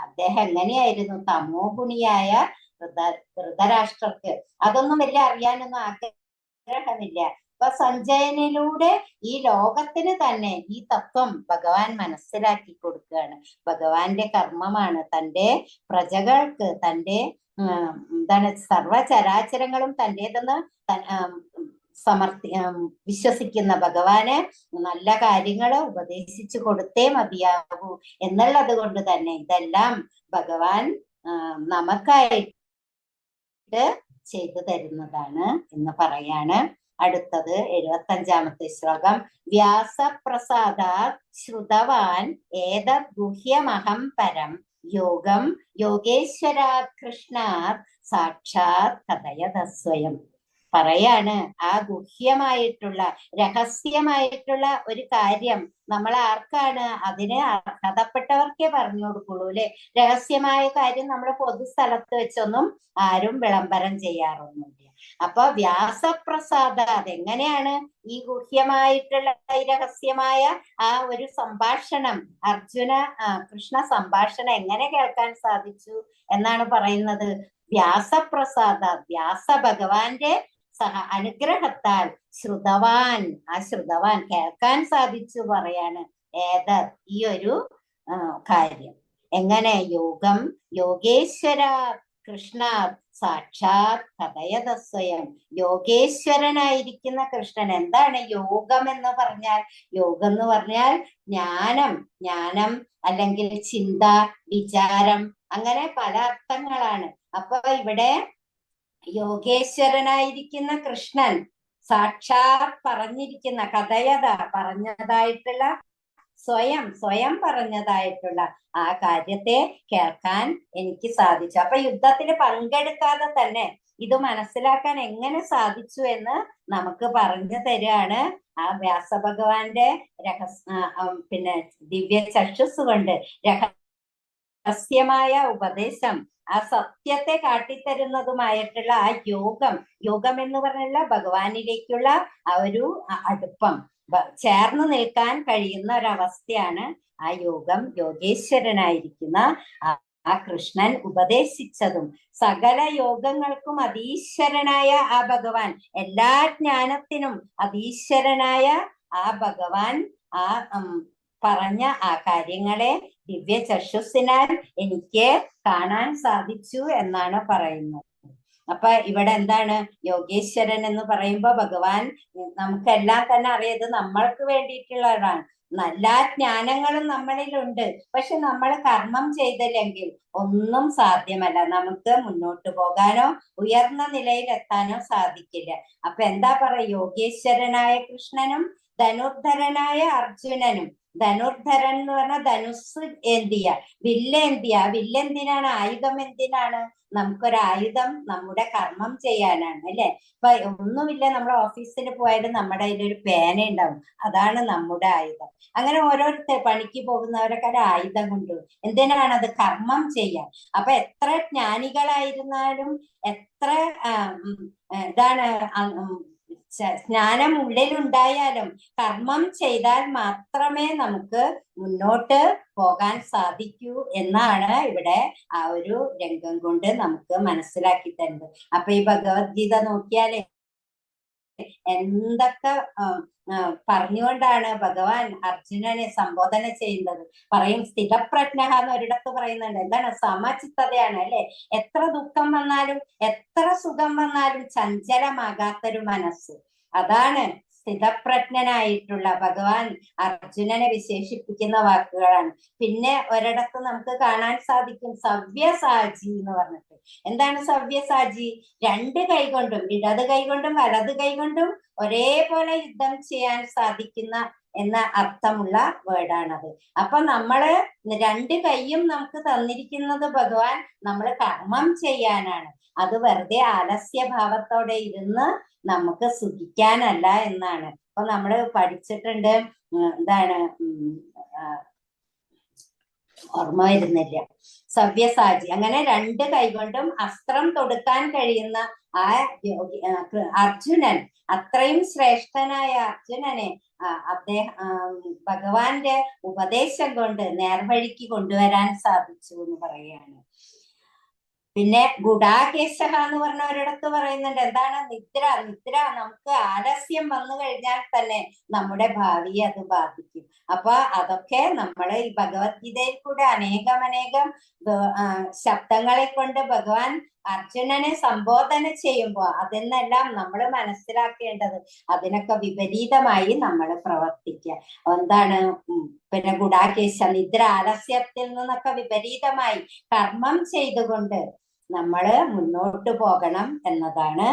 അദ്ദേഹം എങ്ങനെയായിരുന്നു തമോ ഗുണിയായ ധൃതരാഷ്ട്രർക്ക് അതൊന്നും വലിയ അറിയാനൊന്നും ആഗ്രഹമില്ല. അപ്പൊ സഞ്ജയനിലൂടെ ഈ ലോകത്തിന് തന്നെ ഈ തത്വം ഭഗവാൻ മനസ്സിലാക്കി കൊടുക്കുകയാണ്. ഭഗവാന്റെ കർമ്മമാണ് തൻ്റെ പ്രജകൾക്ക്, തൻ്റെ എന്താണ് സർവചരാചരങ്ങളും തൻ്റെതെന്ന് വിശ്വസിക്കുന്ന ഭഗവാന് നല്ല കാര്യങ്ങൾ ഉപദേശിച്ചു കൊടുത്തേ മതിയാകൂ എന്നുള്ളത് കൊണ്ട് തന്നെ ഇതെല്ലാം ഭഗവാൻ നമുക്കായിട്ട് ചെയ്തു തരുന്നതാണ് എന്ന് പറയാണ്. അടുത്തത് 75-ാമത്തെ ശ്ലോകം. വ്യാസപ്രസാദാത് ശ്രുതവാൻ ഏതദ് ഗുഹ്യമഹം പരം യോഗം യോഗേശ്വരാത് കൃഷ്ണാത് സാക്ഷാത് കഥയത സ്വയം. പറയാണ്, ആ ഗുഹ്യമായിട്ടുള്ള രഹസ്യമായിട്ടുള്ള ഒരു കാര്യം നമ്മൾ ആർക്കാണ് അതിന് അർഹതപ്പെട്ടവർക്കേ പറഞ്ഞു കൊടുക്കുള്ളൂ അല്ലെ. രഹസ്യമായ കാര്യം നമ്മൾ പൊതുസ്ഥലത്ത് വെച്ചൊന്നും ആരും വിളംബരം ചെയ്യാറൊന്നുമില്ല. അപ്പൊ വ്യാസപ്രസാദ അതെങ്ങനെയാണ് ഈ ഗുഹ്യമായിട്ടുള്ള രഹസ്യമായ ആ ഒരു സംഭാഷണം, കൃഷ്ണ സംഭാഷണം എങ്ങനെ കേൾക്കാൻ സാധിച്ചു എന്നാണ് പറയുന്നത്. വ്യാസപ്രസാദ, വ്യാസ ഭഗവാന്റെ അനുഗ്രഹത്താൽ ശ്രുതവാൻ, ആ ശ്രുതവാൻ കേൾക്കാൻ സാധിച്ചു പറയാണ്. ഈ ഒരു കാര്യം എങ്ങനെ? യോഗം യോഗേശ്വര കൃഷ്ണ സാക്ഷാത് കഥയത സ്വയം. യോഗേശ്വരനായിരിക്കുന്ന കൃഷ്ണൻ. എന്താണ് യോഗം എന്ന് പറഞ്ഞാൽ? യോഗം എന്ന് പറഞ്ഞാൽ ജ്ഞാനം അല്ലെങ്കിൽ ചിന്ത, വിചാരം, അങ്ങനെ പല അർത്ഥങ്ങളാണ്. അപ്പൊ ഇവിടെ യോഗേശ്വരനായിരിക്കുന്ന കൃഷ്ണൻ സാക്ഷാത് പറഞ്ഞിരിക്കുന്ന കഥയത പറഞ്ഞതായിട്ടുള്ള സ്വയം പറഞ്ഞതായിട്ടുള്ള ആ കാര്യത്തെ കേൾക്കാൻ എനിക്ക് സാധിച്ചു. അപ്പൊ യുദ്ധത്തിൽ പങ്കെടുക്കാതെ തന്നെ ഇത് മനസ്സിലാക്കാൻ എങ്ങനെ സാധിച്ചു എന്ന് നമുക്ക് പറഞ്ഞു തരികയാണ് ആ വ്യാസഭഗവാന്റെ പിന്നെ ദിവ്യ ചക്ഷുസ് കൊണ്ട് രഹസ്യമായ ഉപദേശം, ആ സത്യത്തെ കാട്ടിത്തരുന്നതുമായിട്ടുള്ള ആ യോഗം എന്ന് പറഞ്ഞുള്ള ഭഗവാനിലേക്കുള്ള ആ ഒരു അടുപ്പം, ചേർന്ന് നിൽക്കാൻ കഴിയുന്ന ഒരവസ്ഥയാണ് ആ യോഗം. യോഗേശ്വരനായിരിക്കുന്ന ആ കൃഷ്ണൻ ഉപദേശിച്ചതും സകല യോഗങ്ങൾക്കും അതീശ്വരനായ ആ ഭഗവാൻ, എല്ലാ ജ്ഞാനത്തിനും അതീശ്വരനായ ആ ഭഗവാൻ ആ പറഞ്ഞ ആ കാര്യങ്ങളെ ദിവ്യ ചക്ഷുസിനാൽ എനിക്ക് കാണാൻ സാധിച്ചു എന്നാണ് പറയുന്നത്. അപ്പൊ ഇവിടെ എന്താണ് യോഗേശ്വരൻ എന്ന് പറയുമ്പോ ഭഗവാൻ നമുക്കെല്ലാം തന്നെ അറിയത് നമ്മൾക്ക് വേണ്ടിയിട്ടുള്ളതാണ്. നല്ല ജ്ഞാനങ്ങളും നമ്മളിലുണ്ട്. പക്ഷെ നമ്മൾ കർമ്മം ചെയ്തില്ലെങ്കിൽ ഒന്നും സാധ്യമല്ല. നമുക്ക് മുന്നോട്ട് പോകാനോ ഉയർന്ന നിലയിൽ എത്താനോ സാധിക്കില്ല. അപ്പൊ എന്താ പറയാ, യോഗേശ്വരനായ കൃഷ്ണനും ധനുർധരനായ അർജുനനും, ധനുർധരൻ എന്ന് പറഞ്ഞാൽ ധനുസ് ഏന്തിയ, വില്ലേന്തിയ. വില്ലെന്തിനാണ്? ആയുധം എന്തിനാണ്? നമുക്കൊരായുധം നമ്മുടെ കർമ്മം ചെയ്യാനാണ്, അല്ലെ? ഇപ്പൊ ഒന്നുമില്ല, നമ്മുടെ ഓഫീസിൽ പോയാലും നമ്മുടെ കയ്യിലൊരു പേന ഉണ്ടാവും, അതാണ് നമ്മുടെ ആയുധം. അങ്ങനെ ഓരോരുത്തർ പണിക്ക് പോകുന്നവരൊക്കെ ഒരു ആയുധം കൊണ്ടുപോകും. എന്തിനാണ്? അത് കർമ്മം ചെയ്യാൻ. അപ്പൊ എത്ര ജ്ഞാനികളായിരുന്നാലും, എത്ര ഇതാണ് ജ്ഞാനം ഉള്ളിലുണ്ടായാലും, കർമ്മം ചെയ്താൽ മാത്രമേ നമുക്ക് മുന്നോട്ട് പോകാൻ സാധിക്കൂ എന്നാണ് ഇവിടെ ആ ഒരു രംഗം കൊണ്ട് നമുക്ക് മനസ്സിലാക്കി തരുന്നത്. അപ്പൊ ഈ ഭഗവത്ഗീത നോക്കിയാലേ എന്തൊക്കെ പറഞ്ഞുകൊണ്ടാണ് ഭഗവാൻ അർജുനനെ സംബോധന ചെയ്യുന്നത്. പറയും സ്ഥിതപ്രജ്ഞ എന്ന് ഒരിടത്ത് പറയുന്നുണ്ട്. എന്താണ്? സമചിത്തതയാണ്, അല്ലെ? എത്ര ദുഃഖം വന്നാലും, എത്ര സുഖം വന്നാലും ചഞ്ചലമാകാത്തൊരു മനസ്സ്, അതാണ് സ്ഥിതപ്രജ്ഞനായിട്ടുള്ള ഭഗവാൻ അർജുനനെ വിശേഷിപ്പിക്കുന്ന വാക്കുകളാണ്. പിന്നെ ഒരിടത്ത് നമുക്ക് കാണാൻ സാധിക്കും സവ്യസാചി എന്ന് പറഞ്ഞിട്ട്. എന്താണ് സവ്യസാചി? രണ്ട് കൈകൊണ്ടും, ഇടത് കൈകൊണ്ടും വലത് കൈകൊണ്ടും ഒരേപോലെ യുദ്ധം ചെയ്യാൻ സാധിക്കുന്ന എന്ന അർത്ഥമുള്ള വേർഡാണത്. അപ്പൊ നമ്മള് രണ്ട് കൈയും നമുക്ക് തന്നിരിക്കുന്നത് ഭഗവാൻ നമ്മൾ കർമ്മം ചെയ്യാനാണ്. അത് വെറുതെ ആലസ്യഭാവത്തോടെ ഇരുന്ന് നമുക്ക് സുഖിക്കാനല്ല എന്നാണ്. അപ്പൊ നമ്മള് പഠിച്ചിട്ടുണ്ട്, എന്താണ് ഓർമ്മ വരുന്നില്ല, സവ്യസാചി. അങ്ങനെ രണ്ട് കൈകൊണ്ടും അസ്ത്രം തൊടുക്കാൻ കഴിയുന്ന ആ അർജുനൻ, അത്രയും ശ്രേഷ്ഠനായ അർജുനനെ ഭഗവാന്റെ ഉപദേശം കൊണ്ട് നേർവഴിക്ക് കൊണ്ടുവരാൻ സാധിച്ചു എന്ന് പറയുകയാണ്. പിന്നെ ഗുഡാകേശഹ എന്ന് പറഞ്ഞ ഒരിടത്ത് പറയുന്നുണ്ട്. എന്താണ്? നിദ്ര. നിദ്ര, നമുക്ക് ആലസ്യം വന്നു കഴിഞ്ഞാൽ തന്നെ നമ്മുടെ ഭാവിയെ അത് ബാധിക്കും. അപ്പൊ അതൊക്കെ നമ്മൾ ഈ ഭഗവത്ഗീതയിൽ കൂടെ അനേകം ശബ്ദങ്ങളെ കൊണ്ട് ഭഗവാൻ അർജുനനെ സംബോധന ചെയ്യുമ്പോ അതിനെല്ലാം നമ്മൾ മനസ്സിലാക്കേണ്ടത് അതിനൊക്കെ വിപരീതമായി നമ്മൾ പ്രവർത്തിക്കുക. എന്താണ്? പിന്നെ ഗുഡാകേശ, നിദ്ര, ആലസ്യത്തിൽ നിന്നൊക്കെ വിപരീതമായി കർമ്മം ചെയ്തുകൊണ്ട് നമ്മള് മുന്നോട്ട് പോകണം എന്നതാണ്.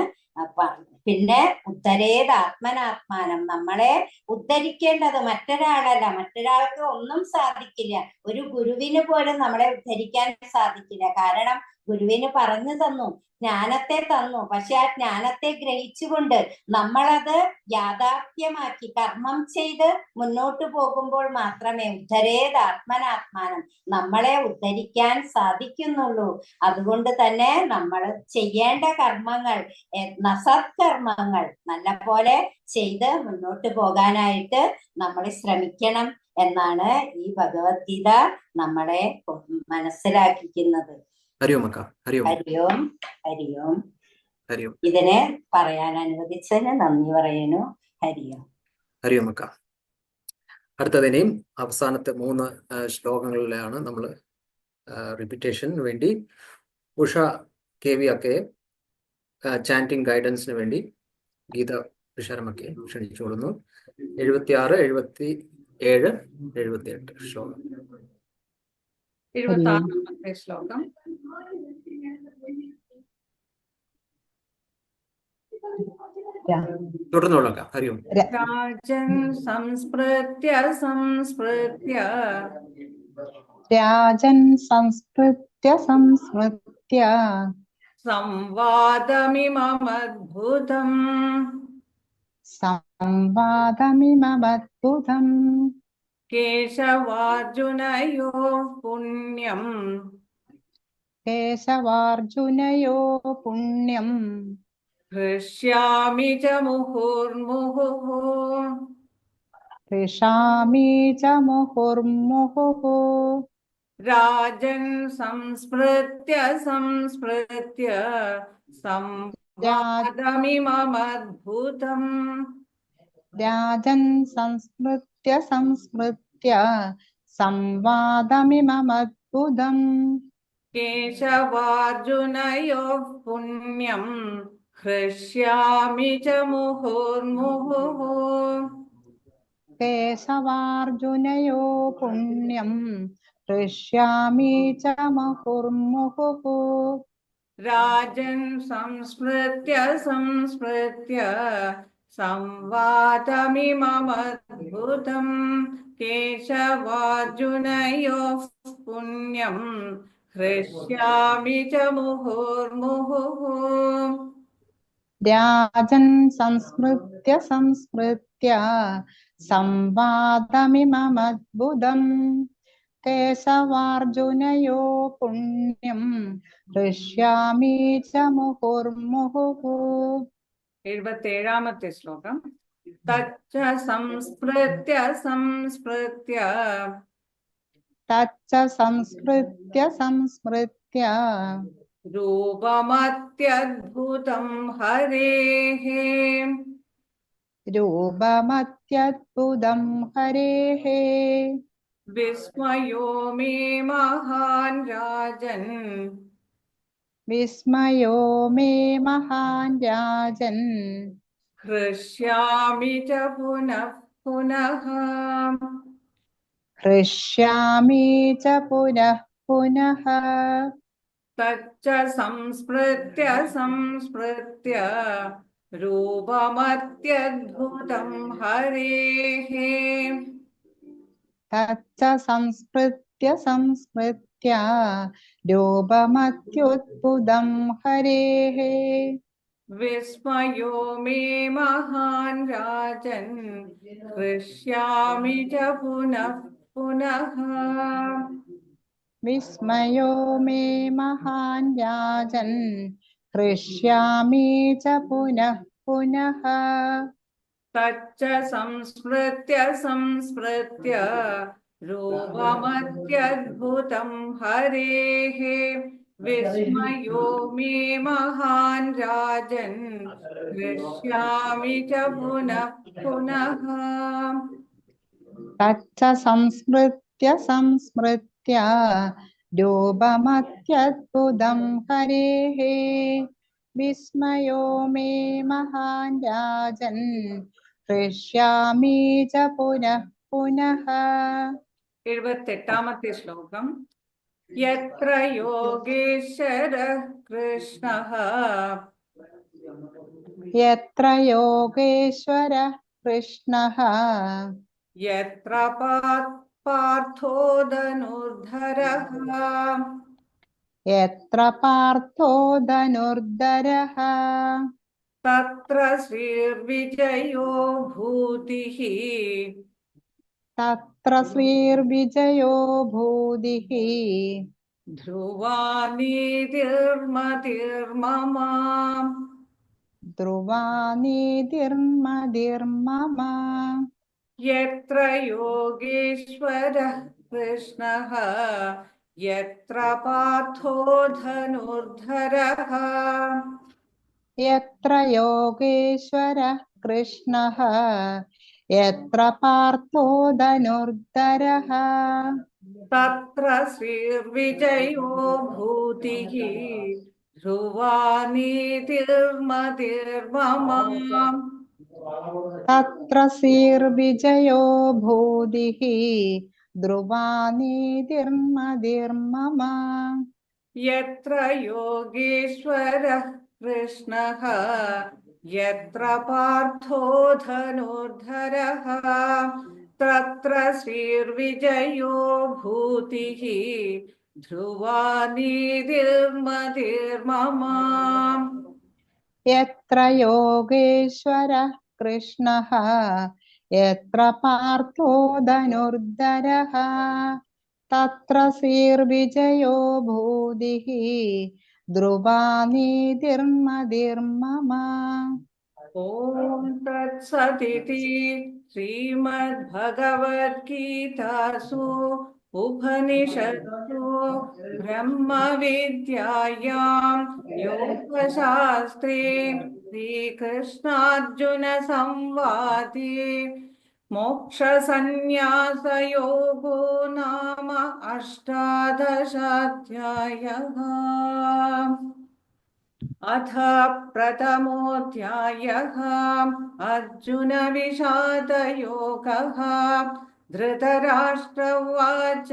പിന്നെ ഉദ്ധരേത് ആത്മനാത്മാനം, നമ്മളെ ഉദ്ധരിക്കേണ്ടത് മറ്റൊരാളല്ല. മറ്റൊരാൾക്ക് ഒന്നും സാധിക്കില്ല, ഒരു ഗുരുവിന് പോലും നമ്മളെ ഉദ്ധരിക്കാൻ സാധിക്കില്ല. കാരണം ഗുരുവിന് പറഞ്ഞു തന്നു, ജ്ഞാനത്തെ തന്നു. പക്ഷെ ആ ജ്ഞാനത്തെ ഗ്രഹിച്ചുകൊണ്ട് നമ്മളത് യാഥാർത്ഥ്യമാക്കി കർമ്മം ചെയ്ത് മുന്നോട്ട് പോകുമ്പോൾ മാത്രമേ ഉദ്ധരേത് ആത്മനാത്മാനം, നമ്മളെ ഉദ്ധരിക്കാൻ സാധിക്കുന്നുള്ളൂ. അതുകൊണ്ട് തന്നെ നമ്മൾ ചെയ്യേണ്ട കർമ്മങ്ങൾ, സത്കർമ്മങ്ങൾ നല്ല പോലെ ചെയ്ത് മുന്നോട്ട് പോകാനായിട്ട് നമ്മൾ ശ്രമിക്കണം എന്നാണ് ഈ ഭഗവത്ഗീത നമ്മളെ മനസ്സിലാക്കിക്കുന്നത്. ഹരിയോം അക്ക. ഹരിയോം. ഹരിയോം. ഹരിയോം. ഹരിയോം. ഇതിനെ പറയാൻ അനുവദിച്ചതിന് നന്ദി പറയുന്നു. ഹരിയോം. ഹരിയോം അക്ക. അടുത്തതിനെയും അവസാനത്തെ 3 ശ്ലോകങ്ങളിലാണ് നമ്മൾ റിപ്പീറ്റേഷന് വേണ്ടി ഉഷ കെ വി ഒക്കെ ചാൻറ്റിങ് ഗൈഡൻസിന് വേണ്ടി ഗീത വിശാരമൊക്കെ ക്ഷണിച്ചുകൊള്ളുന്നു. 76, 77, 78 ശ്ലോകം. 76 ശ്ലോകം. തുടർന്നോളാം. ഹരിയോം. രാജൻ സംസ്മൃത്യ സംസ്മൃത്യ രാജൻ സംസ്മൃത്യ സംസ്മൃത്യ സംവാദമിമമദ്ഭുതം സംവാദമിമമദ്ഭുതം കേശവാർജുനയോ പുണ്യം കേശവാർജുനയോ പുണ്യം ഹൃഷ്യാമി ച മുഹുർമുഹുഃ ഹൃഷാമി ച മുഹുർമുഹുഃ രാജൻ സംസ്മൃത്യ സംസ്മൃത്യ സംവാദമിമമദ്ഭുതം രാജൻ സംസ്മൃത്യ സംസ്മൃത്യ സംവാദമിമമദ്ഭുതം കേശവാർജുനയോഃ പുണ്യം ഹൃഷ്യാമി ച മുഹുർമുഹുഃ കേശവാർജുനയോ പുണ്യം ഹൃഷ്യാമി ച മുഹുർമുഹുഃ രാജൻ സംസ്മൃത്യ സംസ്മൃത്യ സംവാദമിമമദ്ഭുതം കേശവാർജുനയോः പുണ്യം ഹൃഷ്യാമി ച മുഹുർമുഹുഃ. രാജൻ സംസ്മൃത്യ സംവാദമിമമദ്ഭുതം കേശവാർജുനയോ പുണ്യം ഹൃഷ്യാമി ച മുഹുർമുഹുഃ. 77ാമത്തെ ശ്ലോകം. തച്ച സംസ്മൃത്യ സംസ്മൃത്യ രൂപമത്യദ്ഭുതം ഹരേഃ രൂപമത്യദ്ഭുതം ഹരേഃ വിസ്മയോ മേ മഹാൻ രാജൻ വിസ്മയോ മേ മഹാൻ രാജൻ ഹൃഷ്യാമി ച പുനഃ പുനഃ. ഹൃഷ്യാമി ച പുനഃ പുനഃ. തച്ച സംസ്മൃത്യ രൂപമത്യദ്ഭുതം ഹരേഃ തച്ച സംസ്മൃത്യ രൂപമത്യുദ്ഭുതം ഹരേഃ വിസ്മയോ മേ മഹാൻ രാജൻ ഹൃഷ്യാമി ച പുനഃ പുനഃ. വിസ്മയോ മേ മഹാൻ രാജൻ ഹൃഷ്യാമി ച പുനഃ പുനഃ. തച്ച സംസ്മൃത്യ രൂപമത്യദ്ഭുതം ഹരേഃ വിസ്മയോ മേ മഹാൻ രാജൻ ഹൃഷ്യാമി ച പുനഃ പുനഃ. തച്ച സംസ്മൃത്യ രൂപമത്യദ്ഭുതം ഹരേഃ വിസ്മയോ മേ മഹാൻ രാജൻ ഹൃഷ്യാമി ച പുനഃ പുനഃ. 78ാമത്തെ ശ്ലോകം. യത്ര യോഗേശ്വരഃ കൃഷ്ണഃ യത്ര യോഗേശ്വരഃ കൃഷ്ണഃ യത്ര പാർത്ഥോ ധനുർധരഃ യത്ര പാർത്ഥോ ധനുർധരഃ തത്ര ശ്രീർവിജയോ ഭൂതിഃ തത്ര ശ്രീർവിജയോ ഭൂതിഃ ധ്രുവാ നീതിർമതിർമമ. ധ്രുവാ നീതിർമതിർമമ. യത്ര യോഗേശ്വരഃ കൃഷ്ണഃ യത്ര പാർത്ഥോ ധനുർധരഃ യത്ര യോഗേശ്വരഃ കൃഷ്ണഃ യത്ര പാർത്ഥോ ധനുർധരഃ തത്ര ശ്രീർവിജയോ ഭൂതിഃ ധ്രുവാ നീതിർമതിർമമ. തത്ര ശ്രീർവിജയോ ഭൂതിഃ ധ്രുവാ നീതിർമതിർമമ. യത്ര യോഗേശ്വരഃ കൃഷ്ണഃ യത്ര പാർത്ഥോ ധനുർധരഃ തത്ര ശ്രീർവിജയോ ഭൂതിഃ ധ്രുവാ നീതിർമതിർമമ. യത്ര യോഗേശ്വരഃ കൃഷ്ണഃ യത്ര പാർത്ഥോ ധനുർധരഃ തത്ര ശ്രീർവിജയോ ഭൂതിഃ ധ്രുവാ നീതിർമതിർമമ. ഓം തത്സദിതി ശ്രീമദ്ഭഗവദ്ഗീതാസു ഉപനിഷത്സു ബ്രഹ്മവിദ്യായാം യോഗശാസ്ത്രേ ശ്രീകൃഷ്ണാർജുന സംവാദേ മോക്ഷസന്ന്യാസയോഗോ നാമ അഷ്ടാദശാധ്യായഃ. अथ प्रथमोऽध्यायः अर्जुन विषादयोगः. धृतराष्ट्र उवाच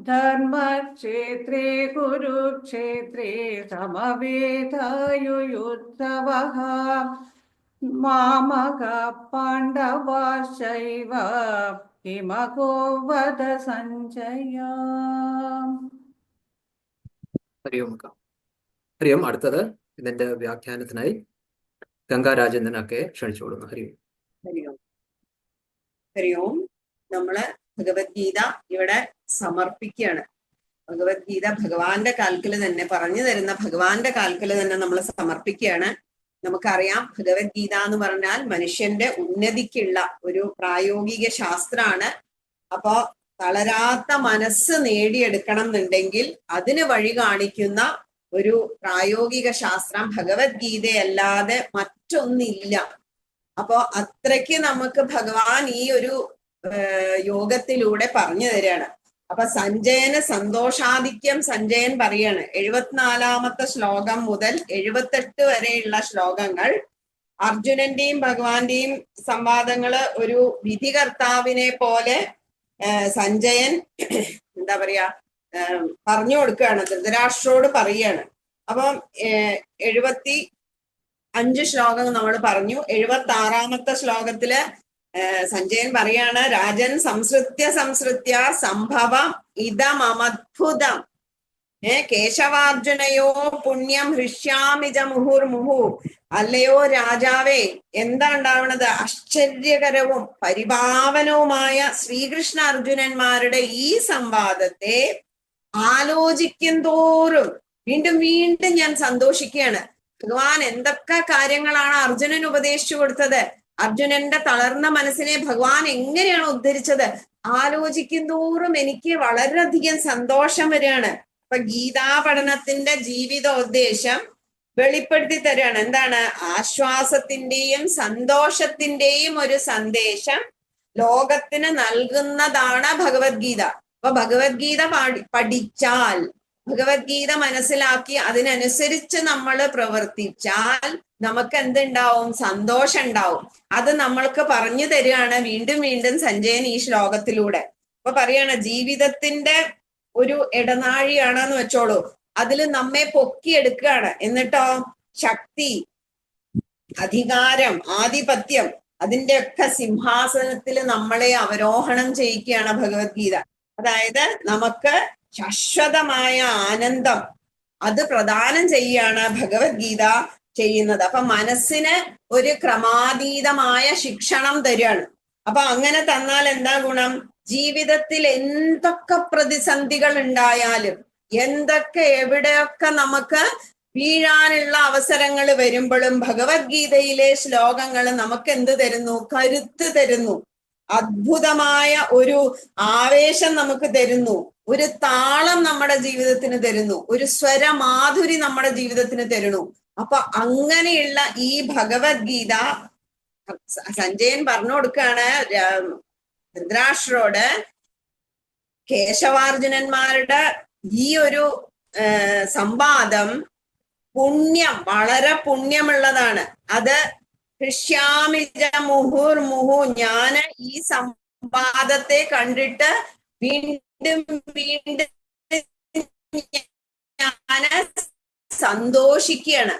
धर्मक्षेत्रे कुरुक्षेत्रे समवेतायुयुत्सवः മാമക പാണ്ഡവാശൈവ കിമകോവദ സഞ്ജയ. ഹരി ഓം അക്ക. ഹരി ഓം. അടുത്തത് ഇതിന്റെ വ്യാഖ്യാനത്തിനായി ഗംഗാരാജേന്ദ്രനൊക്കെ ക്ഷണിച്ചുകൊള്ളുന്നു. ഹരി ഓം. ഹരി ഓം. ഹരി ഓം. നമ്മള് ഭഗവത്ഗീത ഇവിടെ സമർപ്പിക്കുകയാണ്. ഭഗവത്ഗീത ഭഗവാന്റെ കാൽക്കല് തന്നെ പറഞ്ഞു തരുന്ന ഭഗവാന്റെ കാൽക്കല് തന്നെ നമ്മൾ സമർപ്പിക്കുകയാണ്. നമുക്കറിയാം ഭഗവത്ഗീത എന്ന് പറഞ്ഞാൽ മനുഷ്യന്റെ ഉന്നതിക്കുള്ള ഒരു പ്രായോഗിക ശാസ്ത്രമാണ്. അപ്പോ തളരാത്ത മനസ്സ് നേടിയെടുക്കണം എന്നുണ്ടെങ്കിൽ അതിന് വഴി കാണിക്കുന്ന ഒരു പ്രായോഗിക ശാസ്ത്രം ഭഗവത്ഗീതയല്ലാതെ മറ്റൊന്നില്ല. അപ്പോ അത്രയ്ക്ക് നമുക്ക് ഭഗവാൻ ഈ ഒരു യോഗത്തിലൂടെ പറഞ്ഞു തരികയാണ്. അപ്പൊ സഞ്ജയന് സന്തോഷാധിക്യം സഞ്ജയൻ പറയാണ്. 74-ാമത്തെ ശ്ലോകം മുതൽ 78 വരെയുള്ള ശ്ലോകങ്ങൾ അർജുനന്റെയും ഭഗവാന്റെയും സംവാദങ്ങള് ഒരു വിധികർത്താവിനെ പോലെ സഞ്ജയൻ എന്താ പറയാ പറഞ്ഞു കൊടുക്കുകയാണ്, ധൃതരാഷ്ട്രോട് പറയാണ്. അപ്പം 75 ശ്ലോകം നമ്മൾ പറഞ്ഞു. 76-ാമത്തെ ശ്ലോകത്തില് സഞ്ജയൻ പറയാണ്, രാജൻ സംസൃത്യ സംഭവം ഇതമദ്ഭുതം കേശവാർജുനയോ പുണ്യം ഹൃഷ്യാമിജ മുഹുർമുഹു. അല്ലയോ രാജാവേ, എന്താ ഉണ്ടാവണത്? ആശ്ചര്യകരവും പരിപാവനവുമായ ശ്രീകൃഷ്ണ അർജുനന്മാരുടെ ഈ സംവാദത്തെ ആലോചിക്കും തോറും വീണ്ടും വീണ്ടും ഞാൻ സന്തോഷിക്കുകയാണ്. ഭഗവാൻ എന്തൊക്കെ കാര്യങ്ങളാണ് അർജുനൻ ഉപദേശിച്ചു കൊടുത്തത്, അർജുനന്റെ തളർന്ന മനസ്സിനെ ഭഗവാൻ എങ്ങനെയാണ് ഉദ്ധരിച്ചത്, ആലോചിക്കും തോറും എനിക്ക് വളരെയധികം സന്തോഷം വരികയാണ്. അപ്പൊ ഗീതാ പഠനത്തിന്റെ ജീവിതോദ്ദേശം വെളിപ്പെടുത്തി തരികയാണ്. എന്താണ്? ആശ്വാസത്തിന്റെയും സന്തോഷത്തിന്റെയും ഒരു സന്ദേശം ലോകത്തിന് നൽകുന്നതാണ് ഭഗവത്ഗീത. അപ്പൊ ഭഗവത്ഗീത പഠിച്ചാൽ, ഭഗവത്ഗീത മനസ്സിലാക്കി അതിനനുസരിച്ച് നമ്മൾ പ്രവർത്തിച്ചാൽ നമുക്ക് എന്തുണ്ടാവും? സന്തോഷം ഉണ്ടാവും. അത് നമ്മൾക്ക് പറഞ്ഞു തരികയാണ് വീണ്ടും വീണ്ടും സഞ്ജയൻ ഈ ശ്ലോകത്തിലൂടെ. അപ്പൊ പറയാണ്, ജീവിതത്തിന്റെ ഒരു ഇടനാഴിയാണെന്ന് വെച്ചോളൂ, അതിൽ നമ്മെ പൊക്കിയെടുക്കുകയാണ്. എന്നിട്ടോ ശക്തി, അധികാരം, ആധിപത്യം, അതിന്റെയൊക്കെ സിംഹാസനത്തിൽ നമ്മളെ അവരോഹണം ചെയ്യിക്കുകയാണ് ഭഗവത്ഗീത. അതായത് നമുക്ക് ശാശ്വതമായ ആനന്ദം അത് പ്രദാനം ചെയ്യാണ് ഭഗവത്ഗീത ചെയ്യുന്നത്. അപ്പൊ മനസ്സിന് ഒരു ക്രമാതീതമായ ശിക്ഷണം തരികയാണ്. അപ്പൊ അങ്ങനെ തന്നാൽ എന്താ ഗുണം? ജീവിതത്തിൽ എന്തൊക്കെ പ്രതിസന്ധികൾ ഉണ്ടായാലും, എന്തൊക്കെ എവിടെയൊക്കെ നമുക്ക് വീഴാനുള്ള അവസരങ്ങൾ വരുമ്പോഴും ഭഗവത്ഗീതയിലെ ശ്ലോകങ്ങൾ നമുക്ക് എന്ത് തരുന്നു? കരുത്ത് തരുന്നു, അദ്ഭുതമായ ഒരു ആവേശം നമുക്ക് തരുന്നു, ഒരു താളം നമ്മുടെ ജീവിതത്തിന് തരുന്നു, ഒരു സ്വരമാധുരി നമ്മുടെ ജീവിതത്തിന് തരുന്നു. അപ്പൊ അങ്ങനെയുള്ള ഈ ഭഗവത്ഗീത സഞ്ജയൻ പറഞ്ഞു കൊടുക്കുകയാണ് ധൃതരാഷ്ട്രോട്. കേശവാർജുനന്മാരുടെ ഈ ഒരു സംവാദം പുണ്യം, വളരെ പുണ്യമുള്ളതാണ്. അത് ഹൃഷ്യാമിജ മുഹുർമുഹു, ഞാന് ഈ സംവാദത്തെ കണ്ടിട്ട് വീണ്ടും വീണ്ടും ഞാന് സന്തോഷിക്കുകയാണ്.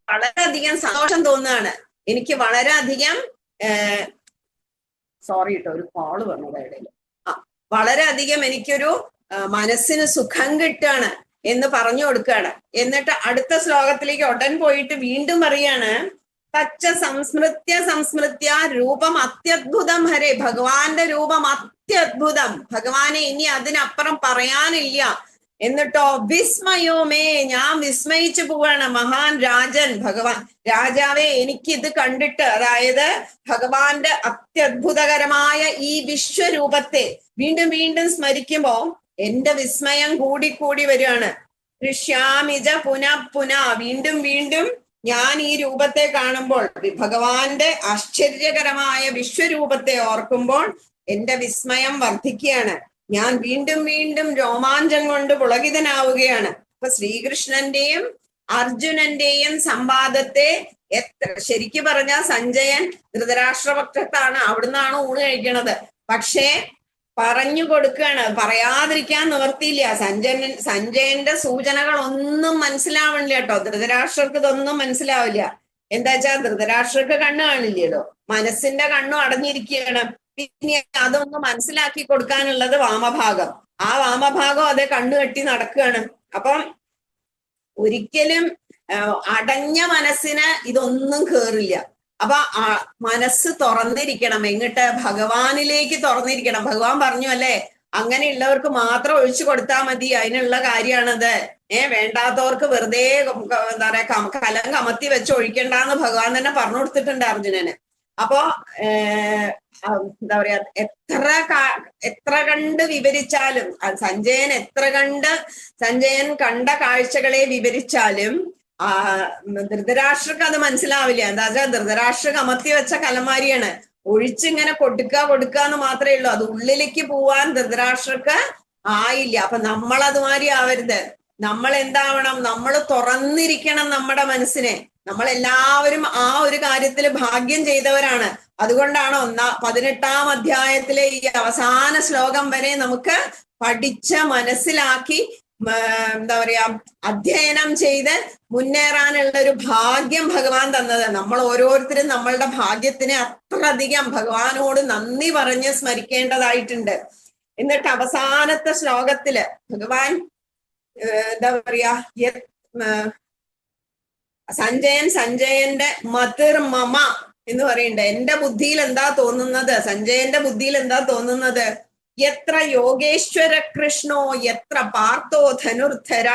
വളരെയധികം സന്തോഷം തോന്നുകയാണ്. എനിക്ക് വളരെയധികം സോറി കേട്ടോ, ഒരു കോള് വന്നത് ഇടയിൽ. വളരെയധികം എനിക്കൊരു മനസ്സിന് സുഖം കിട്ടുകയാണ് എന്ന് പറഞ്ഞു കൊടുക്കുകയാണ്. എന്നിട്ട് അടുത്ത ശ്ലോകത്തിലേക്ക് ഉടൻ പോയിട്ട് വീണ്ടും പറയാണ്, തച്ച സംസ്മൃത്യ രൂപം അത്യദ്ഭുതം ഹരേ. ഭഗവാന്റെ രൂപം അത്യദ്ഭുതം. ഭഗവാനെ ഇനി അതിനപ്പുറം പറയാനില്ല. എന്നിട്ടോ വിസ്മയോമേ, ഞാൻ വിസ്മയിച്ചു പോവാണ്. മഹാൻ രാജൻ, ഭഗവാൻ രാജാവേ, എനിക്ക് ഇത് കണ്ടിട്ട്, അതായത് ഭഗവാന്റെ അത്യദ്ഭുതകരമായ ഈ വിശ്വരൂപത്തെ വീണ്ടും വീണ്ടും സ്മരിക്കുമ്പോ എന്റെ വിസ്മയം കൂടിക്കൂടി വരികയാണ്. ഋഷ്യാമിജ പുന വീണ്ടും വീണ്ടും ഞാൻ ഈ രൂപത്തെ കാണുമ്പോൾ, ഭഗവാന്റെ ആശ്ചര്യകരമായ വിശ്വരൂപത്തെ ഓർക്കുമ്പോൾ എന്റെ വിസ്മയം വർദ്ധിക്കുകയാണ്. ഞാൻ വീണ്ടും വീണ്ടും രോമാഞ്ചം കൊണ്ട് പുളകിതനാവുകയാണ്. അപ്പൊ ശ്രീകൃഷ്ണന്റെയും അർജുനന്റെയും സംവാദത്തെ ശരിക്കു പറഞ്ഞ സഞ്ജയൻ ധൃതരാഷ്ട്രപക്ഷത്താണ്, അവിടുന്നാണ് ഊണ് കഴിക്കണത്. പക്ഷേ പറഞ്ഞു കൊടുക്കുകയാണ്, പറയാതിരിക്കാൻ നിവർത്തിയില്ല. സഞ്ജയന്റെ സൂചനകൾ ഒന്നും മനസ്സിലാവണില്ല കേട്ടോ. ധൃതരാഷ്ട്രർക്ക് ഇതൊന്നും മനസ്സിലാവില്ല. എന്താ വെച്ചാൽ ധൃതരാഷ്ട്രക്ക് കണ്ണ് കാണില്ലല്ലോ, മനസ്സിന്റെ കണ്ണും അടഞ്ഞിരിക്കുകയാണ്. പിന്നെ അതൊന്ന് മനസ്സിലാക്കി കൊടുക്കാനുള്ളത് വാമഭാഗം. ആ വാമഭാഗം അതേ കണ്ണു കെട്ടി നടക്കുകയാണ്. അപ്പം ഒരിക്കലും അടഞ്ഞ മനസ്സിന് ഇതൊന്നും കേറില്ല. അപ്പൊ മനസ്സ് തുറന്നിരിക്കണം. എങ്ങിട്ട്? ഭഗവാനിലേക്ക് തുറന്നിരിക്കണം. ഭഗവാൻ പറഞ്ഞു അല്ലേ, അങ്ങനെയുള്ളവർക്ക് മാത്രം ഒഴിച്ചു കൊടുത്താൽ മതി, അതിനുള്ള കാര്യമാണത്. വേണ്ടാത്തവർക്ക് വെറുതെ എന്താ പറയാ കലം കമത്തി വെച്ച് ഒഴിക്കണ്ടെന്ന് ഭഗവാൻ തന്നെ പറഞ്ഞു കൊടുത്തിട്ടുണ്ട് അർജുനന്. അപ്പോ എന്താ പറയാ, എത്ര കണ്ട് വിവരിച്ചാലും, സഞ്ജയൻ കണ്ട കാഴ്ചകളെ വിവരിച്ചാലും ധൃതരാഷ്ട്രക്ക് അത് മനസ്സിലാവില്ല. എന്താ വെച്ചാൽ ധൃതരാഷ്ട്ര കമത്തി വെച്ച കലമാരിയാണ്, ഒഴിച്ചിങ്ങനെ കൊടുക്കുക എന്ന് മാത്രമേ ഉള്ളൂ. അത് ഉള്ളിലേക്ക് പോവാൻ ധൃതരാഷ്ട്രക്ക് ആയില്ല. അപ്പൊ നമ്മളതുമാതിരി ആവരുത്. നമ്മൾ എന്താവണം? നമ്മൾ തുറന്നിരിക്കണം നമ്മുടെ മനസ്സിനെ. നമ്മളെല്ലാവരും ആ ഒരു കാര്യത്തിൽ ഭാഗ്യം ചെയ്തവരാണ്. അതുകൊണ്ടാണ് 18-ാം അധ്യായത്തിലെ ഈ അവസാന ശ്ലോകം വരെ നമുക്ക് പഠിച്ച് മനസ്സിലാക്കി എന്താ പറയാ അധ്യയനം ചെയ്ത് മുന്നേറാനുള്ള ഒരു ഭാഗ്യം ഭഗവാൻ തന്നത്. നമ്മൾ ഓരോരുത്തരും നമ്മളുടെ ഭാഗ്യത്തിനെ അത്രയധികം ഭഗവാനോട് നന്ദി പറഞ്ഞ് സ്മരിക്കേണ്ടതായിട്ടുണ്ട്. എന്നിട്ട് അവസാനത്തെ ശ്ലോകത്തില് ഭഗവാൻ എന്താ പറയാ, സഞ്ജയന്റെ മതിർ മമ എന്ന് പറയുന്നുണ്ട്. എന്റെ ബുദ്ധിയിൽ എന്താ തോന്നുന്നത്, സഞ്ജയന്റെ ബുദ്ധിയിൽ എന്താ തോന്നുന്നത്? എത്ര യോഗേശ്വര കൃഷ്ണോ എത്ര പാർത്ഥോ ധനുർധര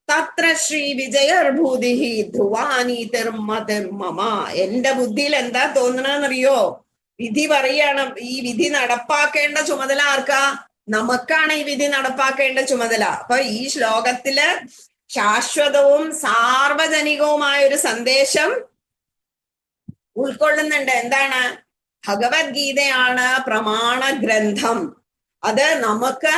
തത്ര ശ്രീ വിജയർഭൂതി ധ്രുവാനീതിർ മതിർ മമ. എന്റെ ബുദ്ധിയിൽ എന്താ തോന്നണെന്നറിയോ? വിധി പറയണം. ഈ വിധി നടപ്പാക്കേണ്ട ചുമതല ആർക്കാ? നമുക്കാണ് ഈ വിധി നടപ്പാക്കേണ്ട ചുമതല. അപ്പൊ ഈ ശ്ലോകത്തില് ശാശ്വതവും സാർവജനികവുമായ ഒരു സന്ദേശം ഉൾക്കൊള്ളുന്നുണ്ട്. എന്താണ്? ഭഗവത്ഗീതയാണ് പ്രമാണ ഗ്രന്ഥം. അത് നമുക്ക്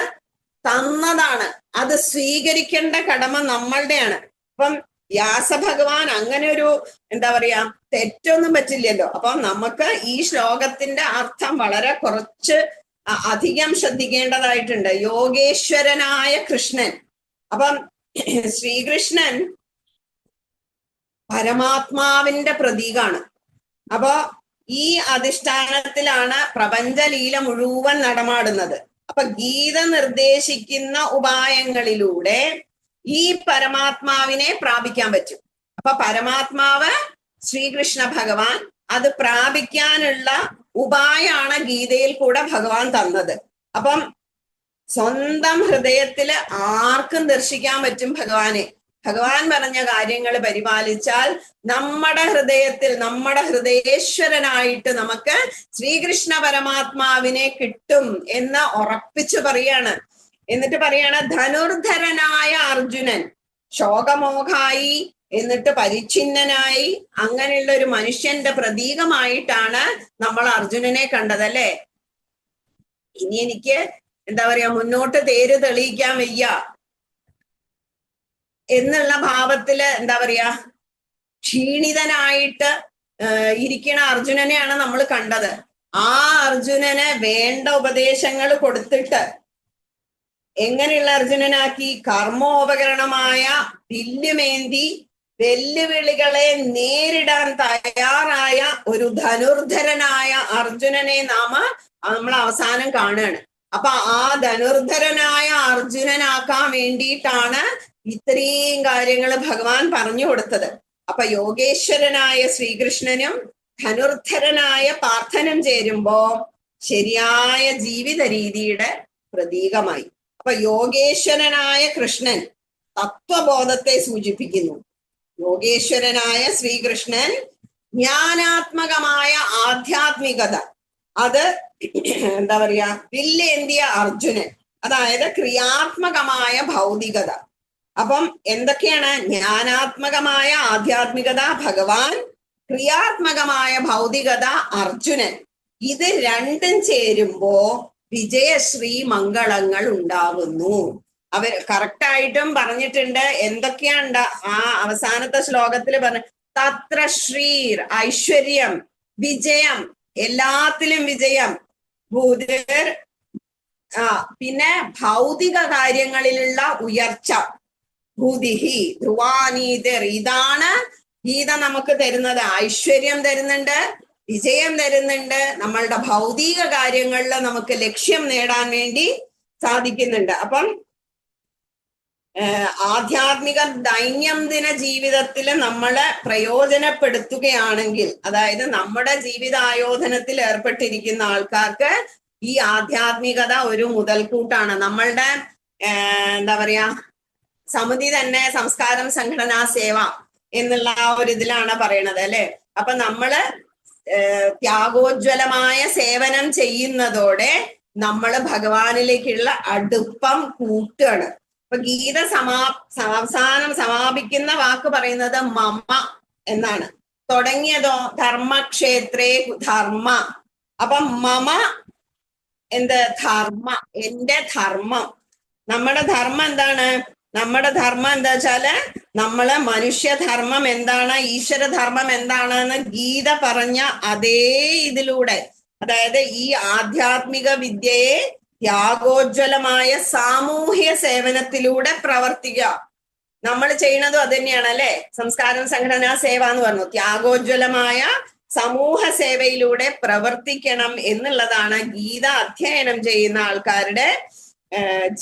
തന്നതാണ്. അത് സ്വീകരിക്കേണ്ട കടമ നമ്മളുടെയാണ്. അപ്പം വ്യാസഭഗവാൻ അങ്ങനെ ഒരു എന്താ പറയാ തെറ്റൊന്നും പറ്റില്ലല്ലോ. അപ്പം നമുക്ക് ഈ ശ്ലോകത്തിന്റെ അർത്ഥം വളരെ കുറച്ച് അധികം ശ്രദ്ധിക്കേണ്ടതായിട്ടുണ്ട്. യോഗേശ്വരനായ കൃഷ്ണൻ. അപ്പം ശ്രീകൃഷ്ണൻ പരമാത്മാവിന്റെ പ്രതീകാണ്. അപ്പൊ ഈ അധിഷ്ഠാനത്തിലാണ് പ്രപഞ്ചലീല മുഴുവൻ നടമാടുന്നത്. അപ്പൊ ഗീത നിർദ്ദേശിക്കുന്ന ഉപായങ്ങളിലൂടെ ഈ പരമാത്മാവിനെ പ്രാപിക്കാൻ പറ്റും. അപ്പൊ പരമാത്മാവ് ശ്രീകൃഷ്ണ ഭഗവാൻ, അത് പ്രാപിക്കാനുള്ള ഉപായാണ് ഗീതയിൽ കൂടെ ഭഗവാൻ തന്നത്. അപ്പം സ്വന്തം ഹൃദയത്തില് ആർക്കും ദർശിക്കാൻ പറ്റും ഭഗവാനെ. ഭഗവാൻ പറഞ്ഞ കാര്യങ്ങൾ പരിപാലിച്ചാൽ നമ്മുടെ ഹൃദയത്തിൽ, നമ്മുടെ ഹൃദയേശ്വരനായിട്ട് നമുക്ക് ശ്രീകൃഷ്ണ പരമാത്മാവിനെ കിട്ടും എന്ന് ഉറപ്പിച്ചു പറയാണ്. എന്നിട്ട് പറയാണ്, ധനുർധരനായ അർജുനൻ ശോകമോഹായി എന്നിട്ട് പരിച്ഛിന്നനായി അങ്ങനെയുള്ള ഒരു മനുഷ്യന്റെ പ്രതീകമായിട്ടാണ് നമ്മൾ അർജുനനെ കണ്ടതല്ലേ. ഇനി എനിക്ക് എന്താ പറയാ മുന്നോട്ട് തേര് തെളിയിക്കാൻ വയ്യ എന്നുള്ള ഭാവത്തില് എന്താ പറയാ ക്ഷീണിതനായിട്ട് ഇരിക്കണ അർജുനനെയാണ് നമ്മൾ കണ്ടത്. ആ അർജുനന് വേണ്ട ഉപദേശങ്ങൾ കൊടുത്തിട്ട് എങ്ങനെയുള്ള അർജുനനാക്കി? കർമ്മോപകരണമായ വില്ലുമേന്തി വെല്ലുവിളികളെ നേരിടാൻ തയ്യാറായ ഒരു ധനുർധരനായ അർജുനനെ നമ്മൾ അവസാനം കാണുകയാണ്. അപ്പൊ ആ ധനുർധരനായ അർജുനനാക്കാൻ വേണ്ടിയിട്ടാണ് ഇത്രയും കാര്യങ്ങൾ ഭഗവാൻ പറഞ്ഞു കൊടുത്തത്. അപ്പൊ യോഗേശ്വരനായ ശ്രീകൃഷ്ണനും ധനുർധരനായ പാർത്ഥനും ചേരുമ്പോ ശരിയായ ജീവിത രീതിയുടെ പ്രതീകമായി. അപ്പൊ യോഗേശ്വരനായ കൃഷ്ണൻ തത്വബോധത്തെ സൂചിപ്പിക്കുന്നു. യോഗേശ്വരനായ ശ്രീകൃഷ്ണൻ ജ്ഞാനാത്മകമായ ആധ്യാത്മികത, അത് എന്താ പറയാ വില്ലേന്തിയ അർജുനൻ, അതായത് ക്രിയാത്മകമായ ഭൗതികത. അപ്പം എന്തൊക്കെയാണ്? ജ്ഞാനാത്മകമായ ആധ്യാത്മികത ഭഗവാൻ, ക്രിയാത്മകമായ ഭൗതികത അർജുനൻ. ഇത് രണ്ടും ചേരുമ്പോ വിജയശ്രീ മംഗളങ്ങൾ ഉണ്ടാകുന്നു. അവർ കറക്റ്റായിട്ടും പറഞ്ഞിട്ടുണ്ട്. എന്തൊക്കെയാണ് ആ അവസാനത്തെ ശ്ലോകത്തിൽ പറഞ്ഞ തത്ര ശ്രീർ ഐശ്വര്യം, വിജയം, എല്ലാത്തിലും വിജയം, ഭൂതർ, പിന്നെ ഭൗതിക കാര്യങ്ങളിലുള്ള ഉയർച്ച, ഭൂതിഹി ധ്രുവാനീതിർ. ഇതാണ് ഗീത നമുക്ക് തരുന്നത് ഐശ്വര്യം തരുന്നുണ്ട്, വിജയം തരുന്നുണ്ട്, നമ്മളുടെ ഭൗതിക കാര്യങ്ങളിൽ നമുക്ക് ലക്ഷ്യം നേടാൻ വേണ്ടി സാധിക്കുന്നുണ്ട്. അപ്പം ആധ്യാത്മിക ദൈനംദിന ജീവിതത്തിൽ നമ്മളെ പ്രയോജനപ്പെടുത്തുകയാണെങ്കിൽ, അതായത് നമ്മുടെ ജീവിതായോധനത്തിൽ ഏർപ്പെട്ടിരിക്കുന്ന ആൾക്കാർക്ക് ഈ ആധ്യാത്മികത ഒരു മുതൽക്കൂട്ടാണ്. നമ്മളുടെ എന്താ പറയാ സമിതി തന്നെ സംസ്കാരം സംഘടനാ സേവ എന്നുള്ള ആ ഒരു ഇതിലാണ് പറയണത് അല്ലെ. അപ്പൊ നമ്മള് ത്യാഗോജ്വലമായ സേവനം ചെയ്യുന്നതോടെ നമ്മള് ഭഗവാനിലേക്കുള്ള അടുപ്പം കൂട്ടുകയാണ്. അപ്പൊ ഗീത അവസാനം സമാപിക്കുന്ന വാക്ക് പറയുന്നത് മമ എന്നാണ്. തുടങ്ങിയതോ ധർമ്മക്ഷേത്രേ ധർമ്മ. അപ്പൊ മമ എന്ത് ധർമ്മ, എന്റെ ധർമ്മം. നമ്മുടെ ധർമ്മം എന്താണ്? നമ്മുടെ ധർമ്മം എന്താ വെച്ചാല് നമ്മള് മനുഷ്യധർമ്മം എന്താണ്, ഈശ്വരധർമ്മം എന്താണെന്ന് ഗീത പറഞ്ഞ അതേ ഇതിലൂടെ, അതായത് ഈ ആധ്യാത്മിക വിദ്യയെ ത്യാഗോജ്വലമായ സാമൂഹ്യ സേവനത്തിലൂടെ പ്രവർത്തിക്കുക. നമ്മൾ ചെയ്യുന്നതും അത് തന്നെയാണ് അല്ലെ. സംസ്കാരം സംഘടനാ സേവ എന്ന് പറഞ്ഞു. ത്യാഗോജ്വലമായ സമൂഹ സേവയിലൂടെ പ്രവർത്തിക്കണം എന്നുള്ളതാണ് ഗീത അധ്യയനം ചെയ്യുന്ന ആൾക്കാരുടെ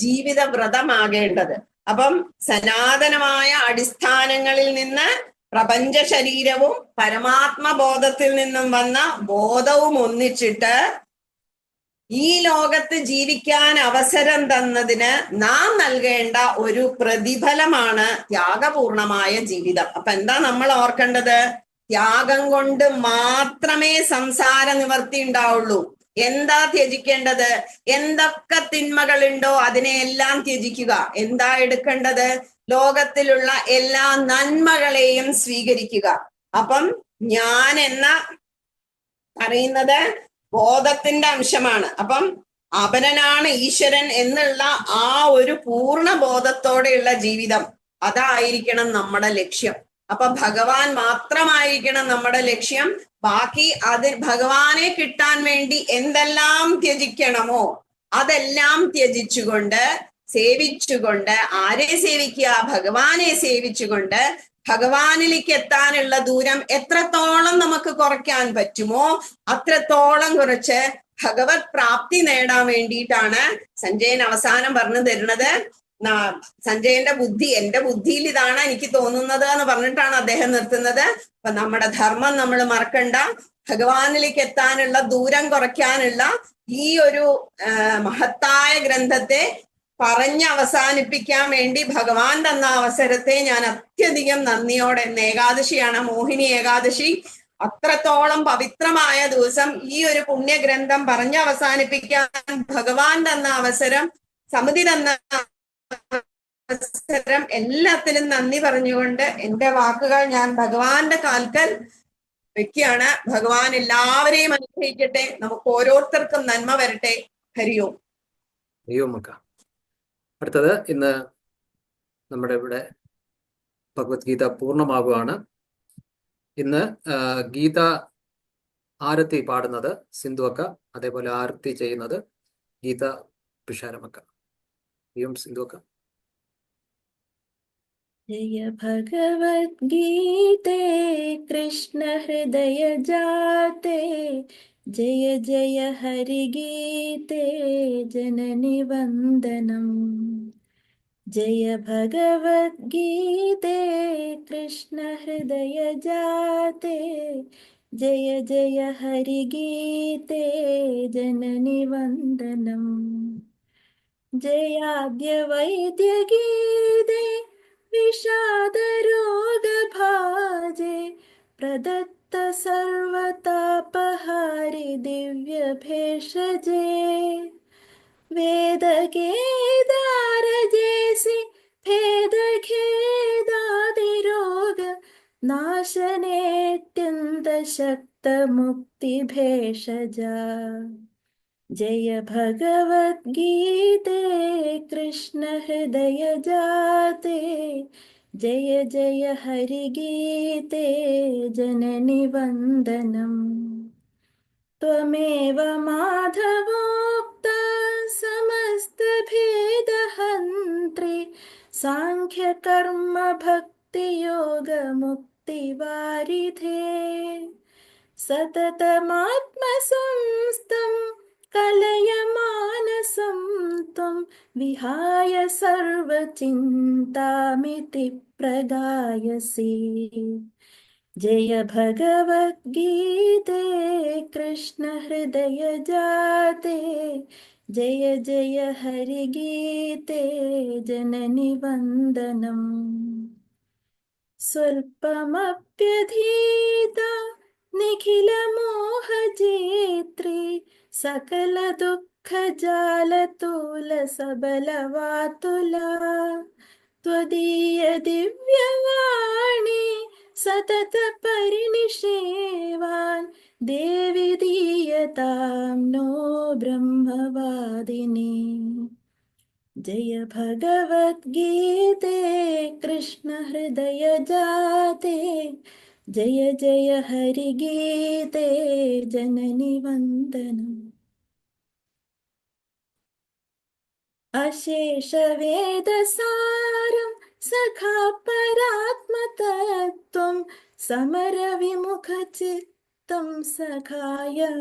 ജീവിത വ്രതമാകേണ്ടത്. അപ്പം സനാതനമായ അടിസ്ഥാനങ്ങളിൽ നിന്ന് പ്രപഞ്ച ശരീരവും പരമാത്മബോധത്തിൽ നിന്നും വന്ന ബോധവും ഒന്നിച്ചിട്ട് ഈ ലോകത്ത് ജീവിക്കാൻ അവസരം തന്നതിന് നാം നൽകേണ്ട ഒരു പ്രതിഫലമാണ് ത്യാഗപൂർണമായ ജീവിതം. അപ്പൊ എന്താ നമ്മൾ ഓർക്കേണ്ടത്? ത്യാഗം കൊണ്ട് മാത്രമേ സംസാര നിവർത്തി ഉണ്ടാവുള്ളൂ. എന്താ ത്യജിക്കേണ്ടത്? എന്തൊക്കെ തിന്മകളുണ്ടോ അതിനെയെല്ലാം ത്യജിക്കുക. എന്താ എടുക്കേണ്ടത്? ലോകത്തിലുള്ള എല്ലാ നന്മകളെയും സ്വീകരിക്കുക. അപ്പം ഞാൻ എന്ന പറയുന്നത് ബോധത്തിന്റെ അംശമാണ്. അപ്പം അപരനാണ് ഈശ്വരൻ എന്നുള്ള ആ ഒരു പൂർണ്ണ ബോധത്തോടെയുള്ള ജീവിതം, അതായിരിക്കണം നമ്മുടെ ലക്ഷ്യം. അപ്പൊ ഭഗവാൻ മാത്രമായിരിക്കണം നമ്മുടെ ലക്ഷ്യം. ബാക്കി ഭഗവാനെ കിട്ടാൻ വേണ്ടി എന്തെല്ലാം ത്യജിക്കണമോ അതെല്ലാം ത്യജിച്ചുകൊണ്ട് സേവിച്ചുകൊണ്ട്, ആരെ സേവിക്കുക? ഭഗവാനെ സേവിച്ചുകൊണ്ട് ഭഗവാനിലേക്ക് എത്താനുള്ള ദൂരം എത്രത്തോളം നമുക്ക് കുറയ്ക്കാൻ പറ്റുമോ അത്രത്തോളം കുറച്ച് ഭഗവത് പ്രാപ്തി നേടാൻ വേണ്ടിയിട്ടാണ് സഞ്ജയൻ അവസാനം പറഞ്ഞു തരുന്നത്. സഞ്ജയന്റെ ബുദ്ധി, എന്റെ ബുദ്ധിയിൽ ഇതാണ് എനിക്ക് തോന്നുന്നത് എന്ന് പറഞ്ഞിട്ടാണ് അദ്ദേഹം നിർത്തുന്നത്. അപ്പൊ നമ്മുടെ ധർമ്മം നമ്മൾ മറക്കണ്ട. ഭഗവാനിലേക്ക് എത്താനുള്ള ദൂരം കുറയ്ക്കാനുള്ള ഈ ഒരു മഹത്തായ ഗ്രന്ഥത്തെ പറഞ്ഞ് അവസാനിപ്പിക്കാൻ വേണ്ടി ഭഗവാൻ തന്ന അവസരത്തെ ഞാൻ അത്യധികം നന്ദിയോടെ, ഏകാദശിയാണ്, മോഹിനി ഏകാദശി, അത്രത്തോളം പവിത്രമായ ദിവസം, ഈ ഒരു പുണ്യഗ്രന്ഥം പറഞ്ഞ് അവസാനിപ്പിക്കാൻ ഭഗവാൻ തന്ന അവസരം, സമിതി തന്ന അവസരം, എല്ലാത്തിനും നന്ദി പറഞ്ഞുകൊണ്ട് എന്റെ വാക്കുകൾ ഞാൻ ഭഗവാന്റെ കാൽക്കൽ വെക്കുകയാണ്. ഭഗവാൻ എല്ലാവരെയും അനുഗ്രഹിക്കട്ടെ. നമുക്ക് ഓരോരുത്തർക്കും നന്മ വരട്ടെ. ഹരിയോം. ഹരിയോം അക്ക. അടുത്തത് ഇന്ന് നമ്മുടെ ഇവിടെ ഭഗവത്ഗീത പൂർണ്ണമാകുകയാണ്. ഇന്ന് ഗീത ആരത്തി പാടുന്നത് സിന്ധു അക്ക, അതേപോലെ ആരത്തി ചെയ്യുന്നത് ഗീത പിഷാരമക്ക. ഹരിയോം സിന്ധു അക്ക. जय भगवद्गीते कृष्ण हृदय जाते, जय जय हरिगीते जननि वन्दनम्। जय भगवद्गीते कृष्ण हृदय जाते, जय जय हरिगीते जननि वन्दनम्। जयाद्य वैद्यगीते विषादरोगभाजे, प्रदत्त सर्वतापहारि दिव्यभेषजे। वेदकेदारजेसि भेदखेदादिरोग नाशनेऽत्यन्तशक्तमुक्तिभेषजा। जय भगवद्गीते कृष्ण हृदय जाते, जय जय हरिगीते जननि वन्दनम्। त्वमेव माधवोक्ता समस्तभेदहन्त्री, साङ्ख्यकर्म भक्तियोगमुक्ति भक्तिवारिधे सततमात्मसंस्थं कलयमानसं त्वं विहाय सर्वचिन्तामिति प्रगायसि जय भगवद्गीते कृष्ण हृदय जाते जय जय हरिगीते जननि वन्दनम् स्वल्पमप्यधीता निखिलमोहजेत्री सकलदुःखजालतुलसबलवातुला त्वदीय दिव्यवाणी सततपरिनिषेवान् देवि दीयतां नो ब्रह्मवादिनी जय भगवद्गीते कृष्ण हृदय जाते जय जय हरिगीते जननि वन्दनम् अशेषवेदसारं सखापरात्मतत्त्वं समरविमुखचित्तं सखायमब्रवीत्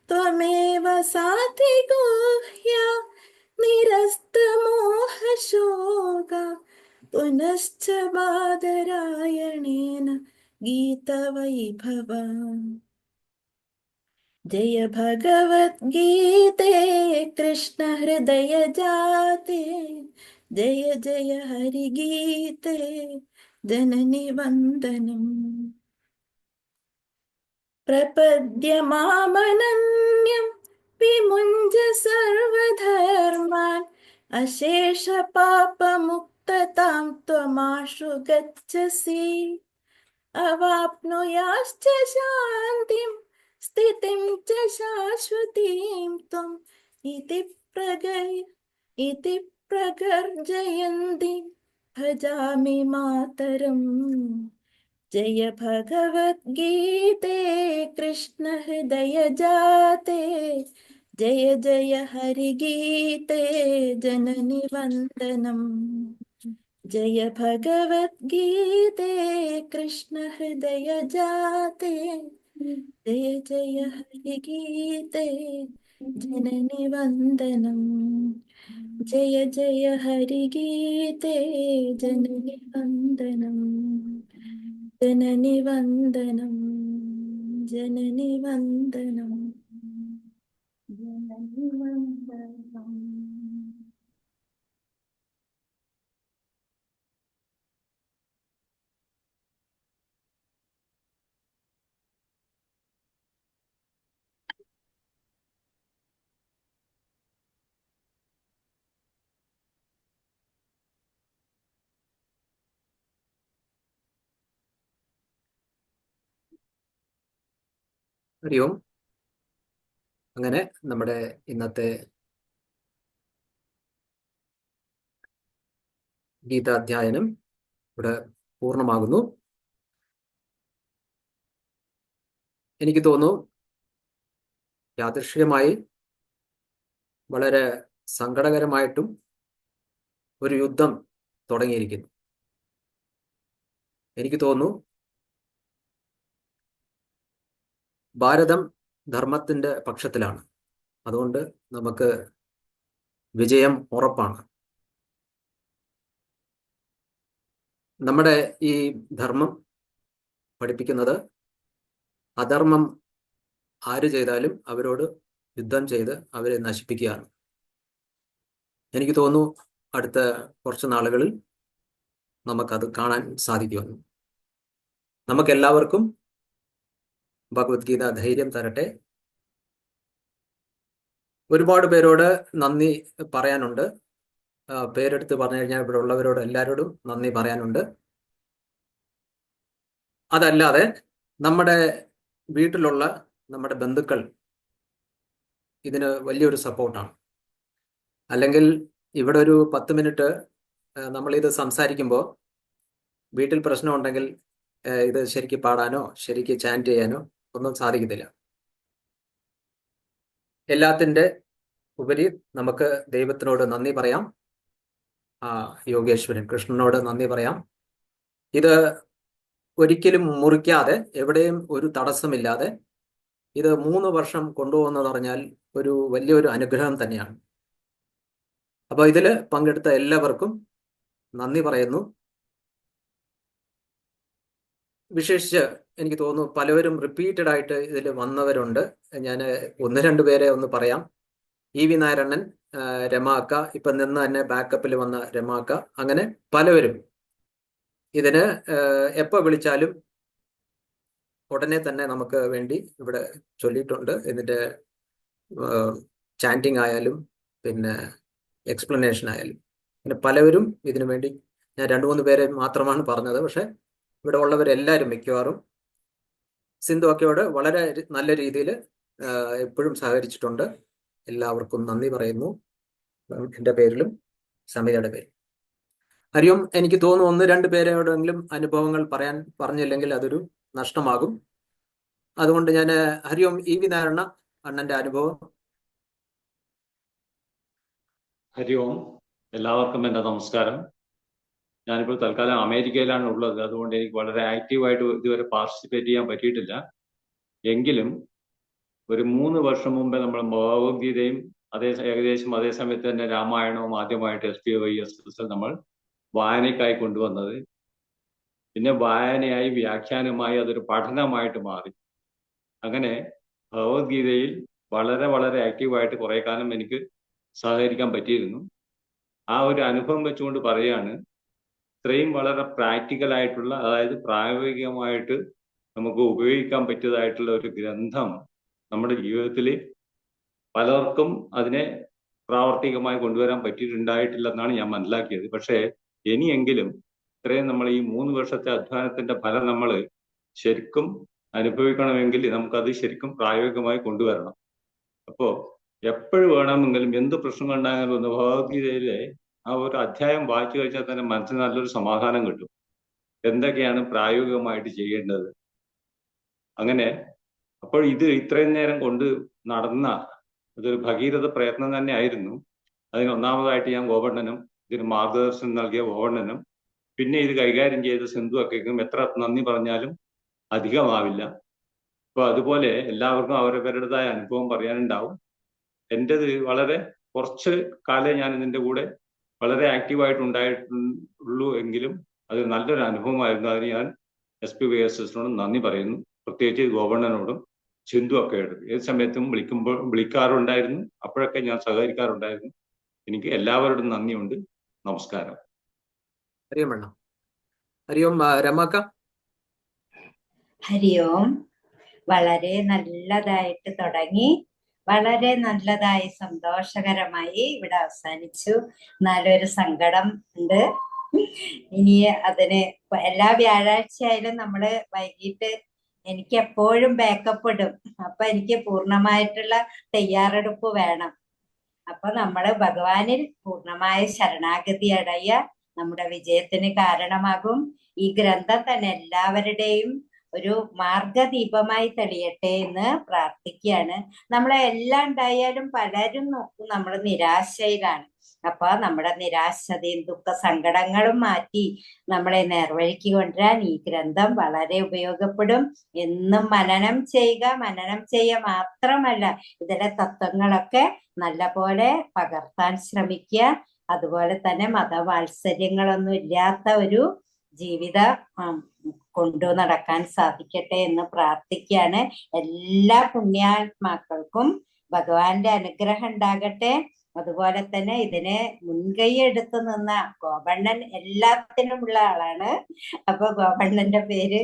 त्वमेव साधिगुह्य निरस्तमोहशोक पुनश्च बादरायणेन गीतवैभवा जय भगवद्गीते कृष्ण हृदय जाते जय जय हरिगीते जननि वन्दनम् प्रपद्य मामनन्यं विमुञ्च सर्वधर्मान् अशेषपापमुक्ततां त्वमाशु गच्छसि अवाप्नुयाश्च शान्तिं स्थितिं च शाश्वतीं त्वम् इति प्रगर्जयन्ति भजामि मातरम् जय भगवद्गीते कृष्ण हृदय जाते जय जय हरिगीते जननि वन्दनम् जय भगवद्गीते कृष्ण हृदय जाते जय जय हरिगीते जननि वन्दनम् जय जय हरिगीते जननि वन्दनम् जननि वन्दनम् जननि वन्दनम् जननि वन्दनम् ഹരി ഓം. അങ്ങനെ നമ്മുടെ ഇന്നത്തെ ഗീതാധ്യായനം ഇവിടെ പൂർണ്ണമാകുന്നു. എനിക്ക് തോന്നുന്നു യാദൃശ്ചികമായി വളരെ സങ്കടകരമായിട്ടും ഒരു യുദ്ധം തുടങ്ങിയിരിക്കുന്നു. എനിക്ക് തോന്നുന്നു ഭാരതം ധർമ്മത്തിന്റെ പക്ഷത്തിലാണ്. അതുകൊണ്ട് നമുക്ക് വിജയം ഉറപ്പാണ്. നമ്മുടെ ഈ ധർമ്മം പഠിപ്പിക്കുന്നത് അധർമ്മം ആര് ചെയ്താലും അവരോട് യുദ്ധം ചെയ്ത് അവരെ നശിപ്പിക്കുകയാണ്. എനിക്ക് തോന്നുന്നു അടുത്ത കുറച്ച് നാളുകളിൽ നമുക്കത് കാണാൻ സാധിക്കുമെന്ന്. നമുക്കെല്ലാവർക്കും ഭഗവത്ഗീത ധൈര്യം തരട്ടെ. ഒരുപാട് പേരോട് നന്ദി പറയാനുണ്ട്. പേരെടുത്ത് പറഞ്ഞു കഴിഞ്ഞാൽ ഇവിടെ ഉള്ളവരോട് എല്ലാവരോടും നന്ദി പറയാനുണ്ട്. അതല്ലാതെ നമ്മുടെ വീട്ടിലുള്ള നമ്മുടെ ബന്ധുക്കൾ ഇതിന് വലിയൊരു സപ്പോർട്ടാണ്. അല്ലെങ്കിൽ ഇവിടെ ഒരു 10 മിനിറ്റ് നമ്മളിത് സംസാരിക്കുമ്പോൾ വീട്ടിൽ പ്രശ്നമുണ്ടെങ്കിൽ ഇത് ശരിക്ക് പാടാനോ ശരിക്ക് ചാൻറ്റ് ചെയ്യാനോ ഒന്നും സാധിക്കത്തില്ല. എല്ലാത്തിൻ്റെ ഉപരി നമുക്ക് ദൈവത്തിനോട് നന്ദി പറയാം. യോഗേശ്വരൻ കൃഷ്ണനോട് നന്ദി പറയാം. ഇത് ഒരിക്കലും മുറിക്കാതെ, എവിടെയും ഒരു തടസ്സമില്ലാതെ ഇത് 3 വർഷം കൊണ്ടുപോകുന്നത് പറഞ്ഞാൽ ഒരു വലിയൊരു അനുഗ്രഹം തന്നെയാണ്. അപ്പോൾ ഇതിൽ പങ്കെടുത്ത എല്ലാവർക്കും നന്ദി പറയുന്നു. വിശേഷിച്ച് എനിക്ക് തോന്നുന്നു പലവരും റിപ്പീറ്റഡ് ആയിട്ട് ഇതിൽ വന്നവരുണ്ട്. ഞാൻ 1-2 പേരെ ഒന്ന് പറയാം. EV നാരായണൻ, രമാക്ക, ഇപ്പം നിന്ന് തന്നെ ബാക്കപ്പിൽ വന്ന രമാക്ക, അങ്ങനെ പലവരും ഇതിന് എപ്പോൾ വിളിച്ചാലും ഉടനെ തന്നെ നമുക്ക് വേണ്ടി ഇവിടെ ചൊല്ലിയിട്ടുണ്ട്. ഇതിൻ്റെ ചാൻറ്റിങ് ആയാലും പിന്നെ എക്സ്പ്ലനേഷൻ ആയാലും, പിന്നെ പലവരും ഇതിനു വേണ്ടി, ഞാൻ 2-3 പേരെ മാത്രമാണ് പറഞ്ഞത്, പക്ഷെ ഇവിടെ ഉള്ളവരെല്ലാവരും മിക്കവാറും സിന്ധു അക്കയോട് വളരെ നല്ല രീതിയിൽ എപ്പോഴും സഹകരിച്ചിട്ടുണ്ട്. എല്ലാവർക്കും നന്ദി പറയുന്നു, എൻ്റെ പേരിലും സമിതിയുടെ പേരിലും. ഹരിയോം, എനിക്ക് തോന്നുന്നു 1-2 പേരോടെങ്കിലും അനുഭവങ്ങൾ പറഞ്ഞില്ലെങ്കിൽ അതൊരു നഷ്ടമാകും. അതുകൊണ്ട് ഞാൻ ഹരിയോം EV നാരായണ അണ്ണന്റെ അനുഭവം. ഹരിയോം, എല്ലാവർക്കും എൻ്റെ നമസ്കാരം. ഞാനിപ്പോൾ തൽക്കാലം അമേരിക്കയിലാണ് ഉള്ളത്. അതുകൊണ്ട് എനിക്ക് വളരെ ആക്റ്റീവായിട്ട് ഇതുവരെ പാർട്ടിസിപ്പേറ്റ് ചെയ്യാൻ പറ്റിയിട്ടില്ല. എങ്കിലും ഒരു 3 വർഷം മുമ്പേ നമ്മൾ ഭഗവത്ഗീതയും ഏകദേശം അതേ സമയത്ത് തന്നെ രാമായണവും ആദ്യമായിട്ട് SPYSS നമ്മൾ വായനയ്ക്കായി കൊണ്ടുവന്നത്. പിന്നെ വായനയായി, വ്യാഖ്യാനമായി, അതൊരു പഠനമായിട്ട് മാറി. അങ്ങനെ ഭഗവത്ഗീതയിൽ വളരെ വളരെ ആക്റ്റീവായിട്ട് കുറേ കാലം എനിക്ക് സഹകരിക്കാൻ പറ്റിയിരുന്നു. ആ ഒരു അനുഭവം വെച്ചുകൊണ്ട് പറയുകയാണ്, ഇത്രയും വളരെ പ്രാക്ടിക്കൽ ആയിട്ടുള്ള, അതായത് പ്രായോഗികമായിട്ട് നമുക്ക് ഉപയോഗിക്കാൻ പറ്റിയതായിട്ടുള്ള ഒരു ഗ്രന്ഥം നമ്മുടെ ജീവിതത്തിൽ പലർക്കും അതിനെ പ്രാവർത്തികമായി കൊണ്ടുവരാൻ പറ്റിയിട്ടുണ്ടായിട്ടില്ലെന്നാണ് ഞാൻ മനസ്സിലാക്കിയത്. പക്ഷേ ഇനിയെങ്കിലും ഇത്രയും നമ്മൾ ഈ 3 വർഷത്തെ അധ്വാനത്തിന്റെ ഫലം നമ്മൾ ശരിക്കും അനുഭവിക്കണമെങ്കിൽ നമുക്കത് ശരിക്കും പ്രായോഗികമായി കൊണ്ടുവരണം. അപ്പോൾ എപ്പോഴും വേണമെങ്കിലും എന്ത് പ്രശ്നം ഉണ്ടായാലും ഭഗവത്ഗീതയിലെ ആ ഒരു അധ്യായം വായിച്ചു കഴിച്ചാൽ തന്നെ മനസ്സിന് നല്ലൊരു സമാധാനം കിട്ടും. എന്തൊക്കെയാണ് പ്രായോഗികമായിട്ട് ചെയ്യേണ്ടത്. അങ്ങനെ അപ്പോൾ ഇത് ഇത്രയും നേരം കൊണ്ട് നടന്ന ഇതൊരു ഭഗീരഥ പ്രയത്നം തന്നെ ആയിരുന്നു. അതിന് ഒന്നാമതായിട്ട് ഞാൻ ഗോവർണ്ണനും, ഇതിന് മാർഗദർശനം നൽകിയ ഗോവർണ്ണനും, പിന്നെ ഇത് കൈകാര്യം ചെയ്ത സിന്ധു അക്കയ്ക്കും എത്ര നന്ദി പറഞ്ഞാലും അധികമാവില്ല. അപ്പോൾ അതുപോലെ എല്ലാവർക്കും അവരവരുടേതായ അനുഭവം പറയാനുണ്ടാവും. എൻ്റെത് വളരെ കുറച്ച് കാലേ ഞാൻ ഇതിൻ്റെ കൂടെ വളരെ ആക്റ്റീവായിട്ട് ഉണ്ടായിട്ടുള്ളൂ എങ്കിലും അത് നല്ലൊരു അനുഭവമായിരുന്നു. അതിന് ഞാൻ SPYSSനോടും നന്ദി പറയുന്നു. പ്രത്യേകിച്ച് ഗോവർണ്ണനോടും സിന്ധു അക്കയോടും. ഏത് സമയത്തും വിളിക്കാറുണ്ടായിരുന്നു. അപ്പോഴൊക്കെ ഞാൻ സഹകരിക്കാറുണ്ടായിരുന്നു. എനിക്ക് എല്ലാവരോടും നന്ദിയുണ്ട്. നമസ്കാരം. ഹരിയോം അണ്ണ. ഹരിയോം രമാക്ക. ഹരിയോം. വളരെ നല്ലതായിട്ട് തുടങ്ങി, വളരെ നല്ലതായി സന്തോഷകരമായി ഇവിടെ അവസാനിച്ചു. എന്നാലൊരു സങ്കടം ഉണ്ട്. ഇനി അതിന് എല്ലാ വ്യാഴാഴ്ചയായാലും നമ്മള് വൈകിട്ട് എനിക്ക് എപ്പോഴും ബാക്കപ്പ് ഇടും. അപ്പൊ എനിക്ക് പൂർണ്ണമായിട്ടുള്ള തയ്യാറെടുപ്പ് വേണം. അപ്പൊ നമ്മള് ഭഗവാനിൽ പൂർണ്ണമായ ശരണാഗതി അടയ നമ്മുടെ വിജയത്തിന് കാരണമാകും. ഈ ഗ്രന്ഥം തന്നെ എല്ലാവരുടെയും ഒരു മാർഗദീപമായി തെളിയട്ടെ എന്ന് പ്രാർത്ഥിക്കുകയാണ്. നമ്മളെ എല്ലാം ഉണ്ടായാലും പലരും നോക്കും നമ്മൾ നിരാശയിലാണ്. അപ്പൊ നമ്മുടെ നിരാശതയും ദുഃഖ സങ്കടങ്ങളും മാറ്റി നമ്മളെ നേർവഴിക്ക് കൊണ്ടുവരാൻ ഈ ഗ്രന്ഥം വളരെ ഉപയോഗപ്പെടും. എന്നും മനനം ചെയ്യുക. മനനം ചെയ്യുക മാത്രമല്ല, ഇതിലെ തത്വങ്ങളൊക്കെ നല്ല പോലെ പകർത്താൻ ശ്രമിക്കുക. അതുപോലെ തന്നെ മതവാത്സര്യങ്ങളൊന്നും ഇല്ലാത്ത ഒരു ജീവിതം കൊണ്ടു നടക്കാൻ സാധിക്കട്ടെ എന്ന് പ്രാർത്ഥിക്കുകയാണ്. എല്ലാ പുണ്യാത്മാക്കൾക്കും ഭഗവാന്റെ അനുഗ്രഹം ഉണ്ടാകട്ടെ. അതുപോലെ തന്നെ ഇതിനെ മുൻകൈ എടുത്തു നിന്ന ഗോവർണ്ണൻ എല്ലാത്തിനുമുള്ള ആളാണ്. അപ്പൊ ഗോവർണ്ണന്റെ പേര്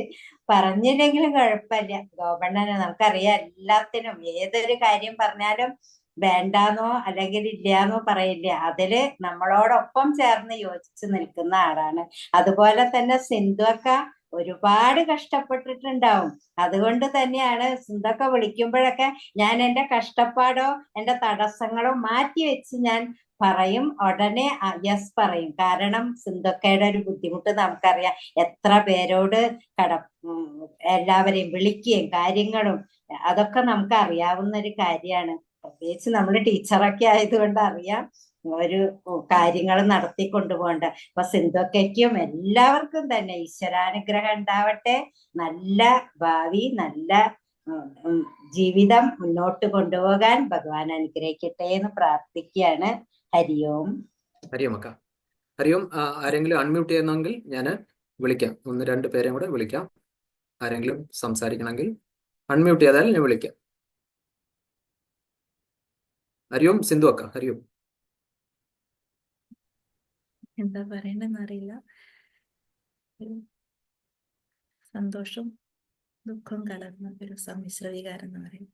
പറഞ്ഞില്ലെങ്കിലും കുഴപ്പമില്ല. ഗോവർണ്ണന് നമുക്കറിയാം, എല്ലാത്തിനും ഏതൊരു കാര്യം പറഞ്ഞാലും വേണ്ടാന്നോ അല്ലെങ്കിൽ ഇല്ലാന്നോ പറയില്ല. അതില് നമ്മളോടൊപ്പം ചേർന്ന് യോജിച്ച് നിൽക്കുന്ന ആളാണ്. അതുപോലെ തന്നെ സിന്ധുവക്ക ഒരുപാട് കഷ്ടപ്പെട്ടിട്ടുണ്ടാവും. അതുകൊണ്ട് തന്നെയാണ് സിന്ധുവക്ക വിളിക്കുമ്പോഴൊക്കെ ഞാൻ എൻ്റെ കഷ്ടപ്പാടോ എൻ്റെ തടസ്സങ്ങളോ മാറ്റി വെച്ച് ഞാൻ പറയും, ഉടനെ യെസ് പറയും. കാരണം സിന്ധുവക്കയുടെ ഒരു ബുദ്ധിമുട്ട് നമുക്കറിയാം. എത്ര പേരോട് എല്ലാവരെയും വിളിക്കുകയും കാര്യങ്ങളും അതൊക്കെ നമുക്ക് അറിയാവുന്ന ഒരു കാര്യമാണ്. പ്രത്യേകിച്ച് നമ്മൾ ടീച്ചറൊക്കെ ആയതുകൊണ്ട് അറിയാം. ഒരു കാര്യങ്ങൾ നടത്തിക്കൊണ്ടുപോകേണ്ട. അപ്പൊ സിന്ധുക്കയ്ക്കും എല്ലാവർക്കും തന്നെ ഈശ്വരാനുഗ്രഹം ഉണ്ടാവട്ടെ. നല്ല ഭാവി, നല്ല ജീവിതം മുന്നോട്ട് കൊണ്ടുപോകാൻ ഭഗവാൻ അനുഗ്രഹിക്കട്ടെ എന്ന് പ്രാർത്ഥിക്കുകയാണ്. ഹരിയോം. ഹരിയോം അക്ക. ഹരിയോം. ആരെങ്കിലും അൺമ്യൂട്ട് ചെയ്യുന്നെങ്കിൽ ഞാൻ വിളിക്കാം. 1-2 പേരെയും കൂടെ വിളിക്കാം. ആരെങ്കിലും സംസാരിക്കണമെങ്കിൽ അൺമ്യൂട്ട് ചെയ്താൽ ഞാൻ വിളിക്കാം. ഹരിയോം സിന്ധു അക്ക. ഹരിയോം. എന്താ പറയണ്ടെന്ന് അറിയില്ല. സന്തോഷം ദുഃഖം കലർന്ന ഒരു സമ്മിശ്ര വികാരം എന്ന് പറയും.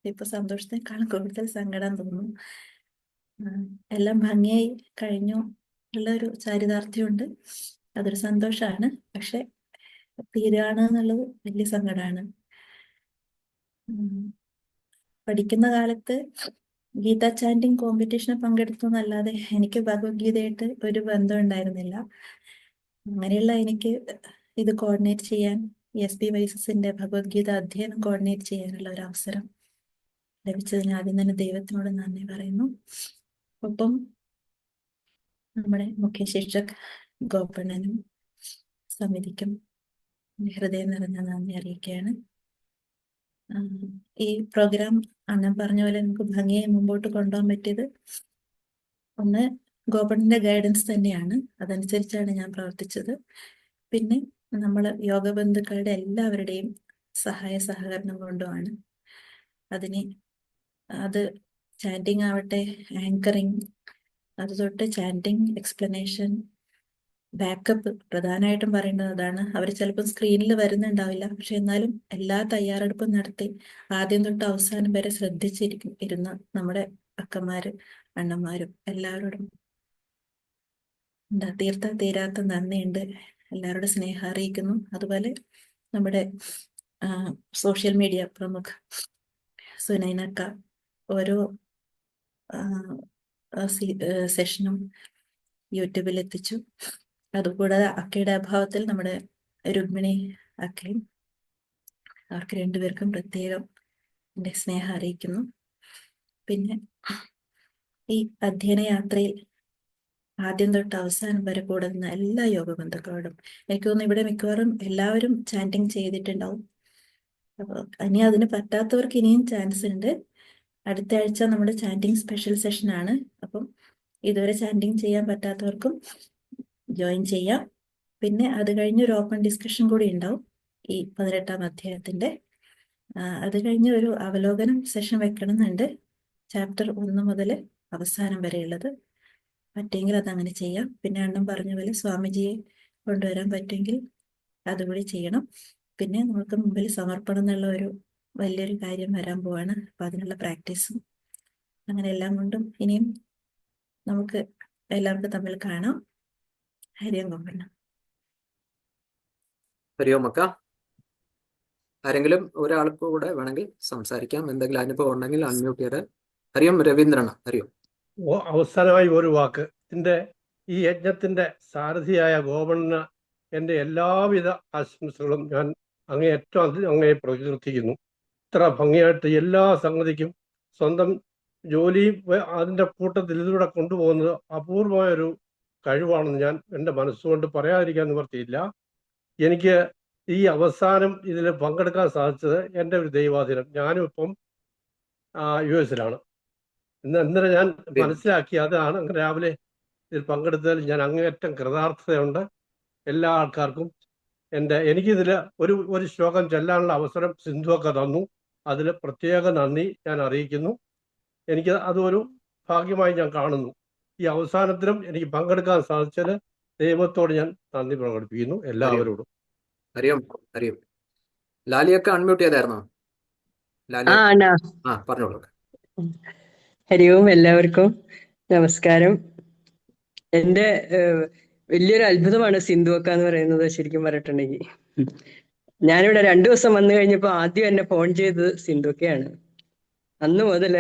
ഇപ്പൊ സന്തോഷത്തെക്കാളും കൂടുതൽ സങ്കടം തോന്നുന്നു. എല്ലാം ഭംഗിയായി കഴിഞ്ഞു ഉള്ള ഒരു ചാരിതാർത്ഥ്യമുണ്ട്. അതൊരു സന്തോഷമാണ്. പക്ഷെ തീരുകയാണ് എന്നുള്ളത് വലിയ സങ്കടമാണ്. പഠിക്കുന്ന കാലത്ത് ഗീത ചാൻഡിങ് കോമ്പറ്റീഷന് പങ്കെടുത്തു എന്നല്ലാതെ എനിക്ക് ഭഗവത്ഗീതയായിട്ട് ഒരു ബന്ധം ഉണ്ടായിരുന്നില്ല. അങ്ങനെയുള്ള എനിക്ക് ഇത് കോർഡിനേറ്റ് ചെയ്യാൻ, SPYSSന്റെ ഭഗവത്ഗീത അധ്യയനം കോർഡിനേറ്റ് ചെയ്യാനുള്ള ഒരു അവസരം ലഭിച്ചതിന് ആദ്യം തന്നെ ദൈവത്തിനോട് നന്ദി പറയുന്നു. ഒപ്പം നമ്മുടെ മുഖ്യ ശിക്ഷക് ഗോപണ്ണനും സമിതിക്കും ഹൃദയം നിറഞ്ഞ നന്ദി അറിയിക്കുകയാണ്. ഈ പ്രോഗ്രാം അണ്ണൻ പറഞ്ഞ പോലെ നമുക്ക് ഭംഗിയായി മുമ്പോട്ട് കൊണ്ടുപോകാൻ പറ്റിയത് ഒന്ന് ഗോപണ്ണന്റെ ഗൈഡൻസ് തന്നെയാണ്. അതനുസരിച്ചാണ് ഞാൻ പ്രവർത്തിച്ചത്. പിന്നെ നമ്മൾ യോഗ ബന്ധുക്കളുടെ എല്ലാവരുടെയും സഹായ സഹകരണം കൊണ്ടുമാണ്. അത് ചാൻഡിങ് ആവട്ടെ, ആങ്കറിങ്, അത് തൊട്ട് ചാൻഡിങ്, എക്സ്പ്ലനേഷൻ, ബാക്കപ്പ്, പ്രധാനമായിട്ടും പറയേണ്ടത് അതാണ്. അവർ ചിലപ്പോൾ സ്ക്രീനിൽ വരുന്നുണ്ടാവില്ല, പക്ഷെ എന്നാലും എല്ലാ തയ്യാറെടുപ്പും നടത്തി ആദ്യം തൊട്ട് അവസാനം വരെ ഇരുന്ന നമ്മുടെ അക്കന്മാര്, അണ്ണന്മാരും എല്ലാവരോടും തീരാത്ത നന്ദിയുണ്ട്. എല്ലാവരുടെ സ്നേഹം അറിയിക്കുന്നു. അതുപോലെ നമ്മുടെ സോഷ്യൽ മീഡിയ പ്രമുഖ സുനൈനക്ക ഓരോ സെഷനും യൂട്യൂബിൽ എത്തിച്ചു. അതുകൂടാതെ അക്കയുടെ അഭാവത്തിൽ നമ്മുടെ രുക്മിണി അക്കയും, അവർക്ക് രണ്ടുപേർക്കും പ്രത്യേകം എൻ്റെ സ്നേഹം അറിയിക്കുന്നു. പിന്നെ ഈ അധ്യയന യാത്രയിൽ ആദ്യം തൊട്ട് അവസാനം വരെ കൂടെ നിന്ന എല്ലാ യോഗ ബന്ധുക്കളോടും, എനിക്ക് തോന്നുന്നു ഇവിടെ മിക്കവാറും എല്ലാവരും ചാൻഡിങ് ചെയ്തിട്ടുണ്ടാവും. അപ്പോൾ ഇനി അതിന് പറ്റാത്തവർക്ക് ഇനിയും ചാൻസ് ഉണ്ട്. അടുത്ത ആഴ്ച നമ്മുടെ ചാൻഡിങ് സ്പെഷ്യൽ സെഷനാണ്. അപ്പം ഇതുവരെ ചാൻഡിങ് ചെയ്യാൻ പറ്റാത്തവർക്കും ജോയിൻ ചെയ്യാം. പിന്നെ അത് കഴിഞ്ഞ് ഒരു ഓപ്പൺ ഡിസ്കഷൻ കൂടി ഉണ്ടാവും ഈ 18ാം അധ്യായത്തിന്റെ. അത് കഴിഞ്ഞ് ഒരു അവലോകനം സെഷൻ വെക്കണമെന്നുണ്ട്, ചാപ്റ്റർ 1 മുതൽ അവസാനം വരെയുള്ളത്. പറ്റുമെങ്കിൽ അതങ്ങനെ ചെയ്യാം. പിന്നെ അണ്ണൻ പറഞ്ഞ പോലെ സ്വാമിജിയെ കൊണ്ടുവരാൻ പറ്റുമെങ്കിൽ അതുകൂടി ചെയ്യണം. പിന്നെ നമുക്ക് മുമ്പിൽ സമർപ്പണം എന്നുള്ള ഒരു വലിയൊരു കാര്യം വരാൻ പോവാണ്. അപ്പൊ അതിനുള്ള പ്രാക്ടീസും അങ്ങനെ എല്ലാം കൊണ്ടും ഇനിയും നമുക്ക് എല്ലാവർക്കും തമ്മിൽ കാണാം. ഹരിയോം ഗോപണ്ണ. ഹരിയോം അക്ക. ആരെങ്കിലും ഒരാൾക്ക് കൂടെ വേണമെങ്കിൽ സംസാരിക്കാം. എന്തെങ്കിലും അനുഭവം ഉണ്ടെങ്കിൽ അൺമ്യൂട്ട് ചെയ്ത്. ഹരിയോം രവീന്ദ്രന. ഹരിയോം. അവസാനമായി ഒരു വാക്ക്. ഈ യജ്ഞത്തിന്റെ സാരഥിയായ ഗോപണ്ണന് എൻ്റെ എല്ലാവിധ ആശംസകളും ഞാൻ അങ്ങയെ പ്രകീർത്തിക്കുന്നു. ഇത്ര ഭംഗിയായിട്ട് എല്ലാ സംഗതിക്കും സ്വന്തം ജോലി അതിൻ്റെ കൂട്ടത്തിൽ ഇതിലൂടെ കൊണ്ടുപോകുന്നത് അപൂർവമായൊരു കഴിവാണെന്ന് ഞാൻ എൻ്റെ മനസ്സുകൊണ്ട് പറയാതിരിക്കാൻ നിവർത്തിയില്ല. എനിക്ക് ഈ അവസാനം ഇതിൽ പങ്കെടുക്കാൻ സാധിച്ചത് എൻ്റെ ഒരു ദൈവാധീനം. ഞാനും ഇപ്പം US-ലാണ്. ഇന്നലെ ഞാൻ മനസ്സിലാക്കി അതാണ്. അങ്ങനെ രാവിലെ ഇതിൽ പങ്കെടുത്തതിൽ ഞാൻ അങ്ങേയറ്റം കൃതാർത്ഥതയുണ്ട്. എല്ലാ ആൾക്കാർക്കും എനിക്കിതിൽ ഒരു ശ്ലോകം ചൊല്ലാനുള്ള അവസരം സിന്ധുവൊക്കെ തന്നു. അതിൽ പ്രത്യേക നന്ദി ഞാൻ അറിയിക്കുന്നു. എനിക്ക് അതൊരു ഭാഗ്യമായി ഞാൻ കാണുന്നു. ഈ അവസാനത്തിലും എനിക്ക് പങ്കെടുക്കാൻ സാധിച്ചത് ദൈവത്തോട് ഞാൻ നന്ദി പ്രകടിപ്പിക്കുന്നു എല്ലാവരോടും. ഹരിയോം. ഹരിയോം. ലാലിയൊക്കെ അൺമ്യൂട്ട് ചെയ്തായിരുന്നോ? പറഞ്ഞോളൂ. ഹരിയോം. എല്ലാവർക്കും നമസ്കാരം. എൻ്റെ വലിയൊരു അത്ഭുതമാണ് സിന്ധുവക്ക എന്ന് പറയുന്നത്. ശരിക്കും പറഞ്ഞിട്ടുണ്ടെങ്കിൽ ഞാനിവിടെ 2 ദിവസം വന്നു കഴിഞ്ഞപ്പോൾ ആദ്യം എന്നെ ഫോൺ ചെയ്തത് സിന്ധുവക്കയാണ്. അന്ന് മുതൽ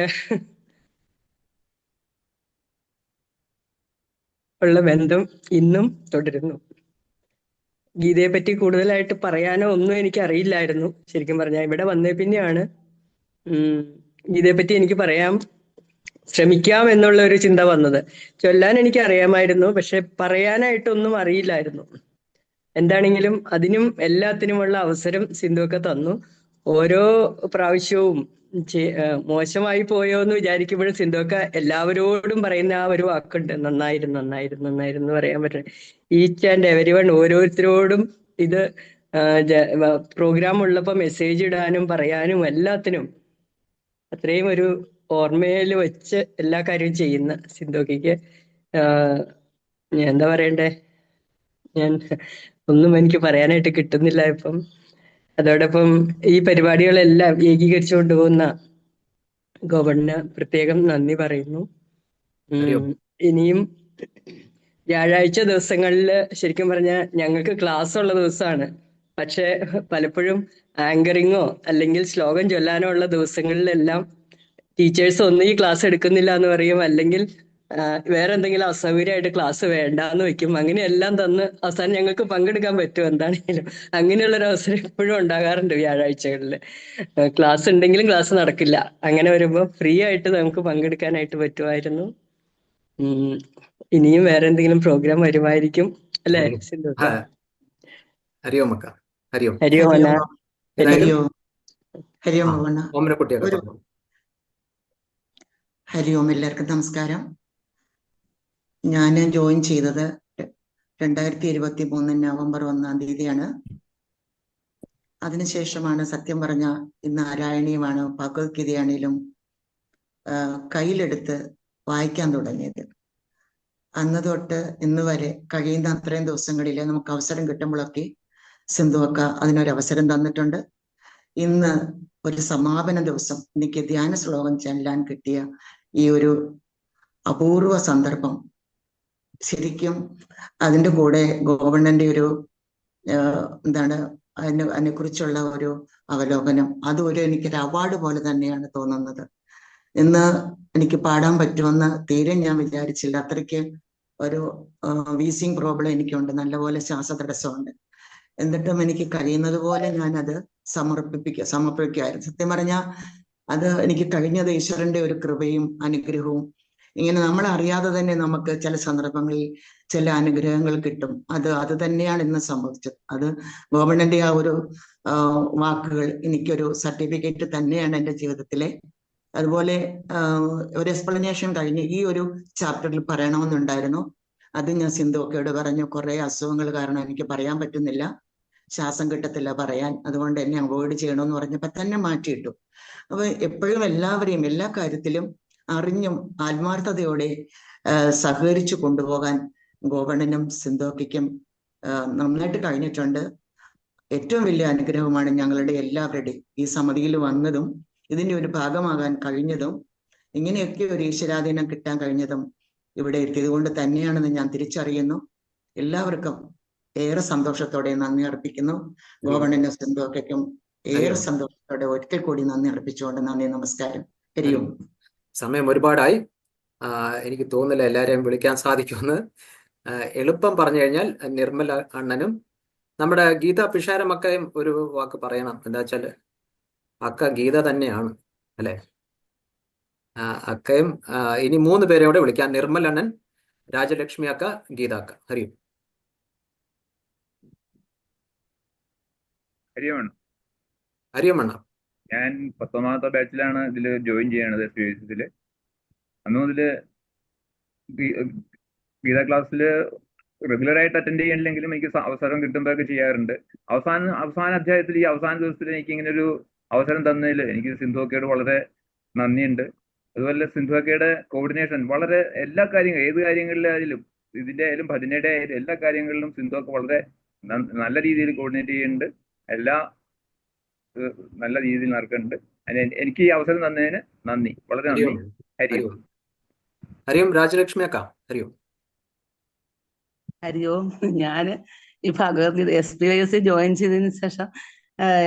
ഉള്ള ബന്ധം ഇന്നും തുടരുന്നു. ഗീതയെ പറ്റി കൂടുതലായിട്ട് പറയാനോ ഒന്നും എനിക്ക് അറിയില്ലായിരുന്നു. ശരിക്കും പറഞ്ഞാൽ ഇവിടെ വന്നേ പിന്നെയാണ് ഗീതയെ പറ്റി എനിക്ക് പറയാൻ ശ്രമിക്കാം എന്നുള്ള ഒരു ചിന്ത വന്നത്. ചൊല്ലാൻ എനിക്ക് അറിയാമായിരുന്നു, പക്ഷെ പറയാനായിട്ടൊന്നും അറിയില്ലായിരുന്നു. എന്താണെങ്കിലും അതിനും എല്ലാത്തിനുമുള്ള അവസരം സിന്ധുവൊക്കെ തന്നു. ഓരോ പ്രാവശ്യവും മോശമായി പോയോ എന്ന് വിചാരിക്കുമ്പോഴും സിന്ധുവൊക്കെ എല്ലാവരോടും പറയുന്ന ആ ഒരു വാക്കുണ്ട്, നന്നായിരുന്നു നന്നായിരുന്നു നന്നായിരുന്നു എന്ന് പറയാൻ പറ്റും. ഈച്ച് ആൻഡ് എവരി വൺ, ഓരോരുത്തരോടും ഇത് പ്രോഗ്രാം ഉള്ളപ്പോൾ മെസ്സേജ് ഇടാനും പറയാനും എല്ലാത്തിനും അത്രയും ഒരു ഓർമ്മയിൽ വെച്ച് എല്ലാ കാര്യവും ചെയ്യുന്ന സിന്ധുവയ്ക്ക് ഞാൻ എന്താ പറയണ്ടേ, ഞാൻ ഒന്നും എനിക്ക് പറയാനായിട്ട് കിട്ടുന്നില്ല ഇപ്പം. അതോടൊപ്പം ഈ പരിപാടികളെല്ലാം ഏകീകരിച്ചു കൊണ്ടുപോകുന്ന ഗോവണിന് പ്രത്യേകം നന്ദി പറയുന്നു. ഇനിയും വ്യാഴാഴ്ച ദിവസങ്ങളിൽ ശരിക്കും പറഞ്ഞാൽ ഞങ്ങൾക്ക് ക്ലാസ് ഉള്ള ദിവസമാണ്. പക്ഷെ പലപ്പോഴും ആങ്കറിങ്ങോ അല്ലെങ്കിൽ ശ്ലോകം ചൊല്ലാനോ ഉള്ള ദിവസങ്ങളിലെല്ലാം ടീച്ചേഴ്സ് ഒന്നും ഈ ക്ലാസ് എടുക്കുന്നില്ല എന്ന് പറയും, അല്ലെങ്കിൽ വേറെ എന്തെങ്കിലും അസൗകര്യമായിട്ട് ക്ലാസ് വേണ്ടാന്ന് വെക്കും. അങ്ങനെയെല്ലാം തന്ന് അവസാനം ഞങ്ങൾക്ക് പങ്കെടുക്കാൻ പറ്റും എന്താണെങ്കിലും. അങ്ങനെയുള്ളൊരു അവസരം എപ്പോഴും ഉണ്ടാകാറുണ്ട് വ്യാഴാഴ്ചകളിൽ. ക്ലാസ് ഉണ്ടെങ്കിലും ക്ലാസ് നടക്കില്ല. അങ്ങനെ വരുമ്പോൾ ഫ്രീ ആയിട്ട് നമുക്ക് പങ്കെടുക്കാനായിട്ട് പറ്റുമായിരുന്നു. ഇനിയും വേറെ എന്തെങ്കിലും പ്രോഗ്രാം വരുമായിരിക്കും അല്ലേ സിന്ധു? ഹരിയോം അക്ക. ഹരിയോം. ഹരിയോം അണ്ണ. ഓമനക്കുട്ടിയൊക്കെ ഒരു പറഞ്ഞു. ഹരിയോം, എല്ലാവർക്കും നമസ്കാരം. ഞാൻ ജോയിൻ ചെയ്തത് 2023 നവംബർ 1-ാം തീയതിയാണ്. അതിനുശേഷമാണ് സത്യം പറഞ്ഞ ഇന്ന് നാരായണീയമാണ്, ഭഗവത്ഗീതയാണേലും കയ്യിലെടുത്ത് വായിക്കാൻ തുടങ്ങിയത്. അന്ന് തൊട്ട് ഇന്ന് വരെ കഴിയുന്ന അത്രയും ദിവസങ്ങളിൽ നമുക്ക് അവസരം കിട്ടുമ്പോഴൊക്കെ സിന്ധുവക്ക അതിനൊരവസരം തന്നിട്ടുണ്ട്. ഇന്ന് ഒരു സമാപന ദിവസം എനിക്ക് ധ്യാന ശ്ലോകം ചൊല്ലാൻ കിട്ടിയ ഈ ഒരു അപൂർവ സന്ദർഭം, ശരിക്കും അതിൻ്റെ കൂടെ ഗോവണന്റെ ഒരു അതിനെക്കുറിച്ചുള്ള ഒരു അവലോകനം, അതൊരു എനിക്കൊരു അവാർഡ് പോലെ തന്നെയാണ് തോന്നുന്നത്. ഇന്ന് എനിക്ക് പാടാൻ പറ്റുമെന്ന് തീരെ ഞാൻ വിചാരിച്ചില്ല. അത്രയ്ക്ക് ഒരു വീസിങ് പ്രോബ്ലം എനിക്കുണ്ട്, നല്ലപോലെ ശ്വാസതടസ്സമുണ്ട്. എന്നിട്ടും എനിക്ക് കഴിയുന്നത് പോലെ ഞാനത് സമർപ്പിക്കുമായിരുന്നു. സത്യം പറഞ്ഞാൽ അത് എനിക്ക് കഴിഞ്ഞത് ഈശ്വരന്റെ ഒരു കൃപയും അനുഗ്രഹവും. ഇങ്ങനെ നമ്മളറിയാതെ തന്നെ നമുക്ക് ചില സന്ദർഭങ്ങളിൽ ചില അനുഗ്രഹങ്ങൾ കിട്ടും. അത് തന്നെയാണ് ഇന്ന് സംഭവിച്ചത്. അത് ഗോവണന്റെ ആ ഒരു വാക്കുകൾ എനിക്കൊരു സർട്ടിഫിക്കറ്റ് തന്നെയാണ് എൻ്റെ ജീവിതത്തിലെ. അതുപോലെ ഒരു എക്സ്പ്ലനേഷൻ കഴിഞ്ഞ് ഈ ഒരു ചാപ്റ്ററിൽ പറയണമെന്നുണ്ടായിരുന്നു. അത് ഞാൻ സിന്ധുവക്കയോട് പറഞ്ഞു. കുറെ അസുഖങ്ങൾ കാരണം എനിക്ക് പറയാൻ പറ്റുന്നില്ല, ശ്വാസം കിട്ടത്തില്ല പറയാൻ, അതുകൊണ്ട് എന്നെ അവോയ്ഡ് ചെയ്യണമെന്ന് പറഞ്ഞപ്പോൾ തന്നെ മാറ്റിയിട്ടു. അപ്പൊ എപ്പോഴും എല്ലാവരെയും എല്ലാ കാര്യത്തിലും അറിഞ്ഞും ആത്മാർത്ഥതയോടെ സഹകരിച്ചു കൊണ്ടുപോകാൻ ഗോവണനും സിന്ധുവക്കയ്ക്കും നന്നായിട്ട് കഴിഞ്ഞിട്ടുണ്ട്. ഏറ്റവും വലിയ അനുഗ്രഹമാണ് ഞങ്ങളുടെ എല്ലാവരുടെയും ഈ സമിതിയിൽ വന്നതും ഇതിന്റെ ഒരു ഭാഗമാകാൻ കഴിഞ്ഞതും ഇങ്ങനെയൊക്കെ ഒരു ഈശ്വരാധീനം കിട്ടാൻ കഴിഞ്ഞതും ഇവിടെ എത്തിയത് കൊണ്ട് തന്നെയാണെന്ന് ഞാൻ തിരിച്ചറിയുന്നു. എല്ലാവർക്കും ഏറെ സന്തോഷത്തോടെ നന്ദി അർപ്പിക്കുന്നു. ഗോവണനും സിന്ധുവക്കയ്ക്കും ഏറെ സന്തോഷത്തോടെ ഒരിക്കൽ കൂടി നന്ദി അർപ്പിച്ചുകൊണ്ട് നന്ദി, നമസ്കാരം. ഹരിയോം. സമയം ഒരുപാടായി. എനിക്ക് തോന്നുന്നില്ല എല്ലാവരെയും വിളിക്കാൻ സാധിക്കുമെന്ന്. എളുപ്പം പറഞ്ഞു കഴിഞ്ഞാൽ നിർമ്മല അണ്ണനും നമ്മുടെ ഗീത പിഷാരമക്കയും ഒരു വാക്ക് പറയണം. എന്താ വെച്ചാൽ അക്ക ഗീത തന്നെയാണ് അല്ലെ. അക്കയും ഇനി 3 പേരെ കൂടെ വിളിക്കാം. നിർമ്മൽ അണ്ണൻ, രാജലക്ഷ്മി അക്ക, ഗീത അക്ക. ഹരിയും. ഹരിയമ്മണ്ണ. ഞാൻ 19ാമത്തെ ബാച്ചിലാണ് ഇതിൽ ജോയിൻ ചെയ്യണത്. ഇതില് അന്ന് മുതല് ഗീത ക്ലാസ്സിൽ റെഗുലറായിട്ട് അറ്റൻഡ് ചെയ്യണില്ലെങ്കിലും എനിക്ക് അവസരം കിട്ടുമ്പോഴൊക്കെ ചെയ്യാറുണ്ട്. അവസാന അധ്യായത്തിൽ ഈ അവസാന ദിവസത്തിൽ എനിക്ക് ഇങ്ങനെ ഒരു അവസരം തന്നതിൽ എനിക്ക് സിന്ധുവക്കയോട് വളരെ നന്ദിയുണ്ട്. അതുപോലെ സിന്ധുവക്കയുടെ കോർഡിനേഷൻ വളരെ എല്ലാ കാര്യങ്ങളും, ഏത് കാര്യങ്ങളിലായാലും, ഇതിന്റെ ആയാലും ഭജനയുടെ ആയാലും എല്ലാ കാര്യങ്ങളിലും സിന്ധുവക്ക വളരെ നല്ല രീതിയിൽ കോർഡിനേറ്റ് ചെയ്യുന്നുണ്ട്. എല്ലാ നല്ല രീതിയിൽ നടക്കുന്നുണ്ട്. എനിക്ക് ഈ അവസരം തന്നതിന് നന്ദി, വളരെ നന്ദി. ഹരിയോം. ഹരിയോം. രാജലക്ഷ്മി അക്ക. ഹരിയോം. ഹരിയോം. ഞാന് ഈ ഭഗവത്ഗീത SPIS ജോയിൻ ചെയ്തതിന് ശേഷം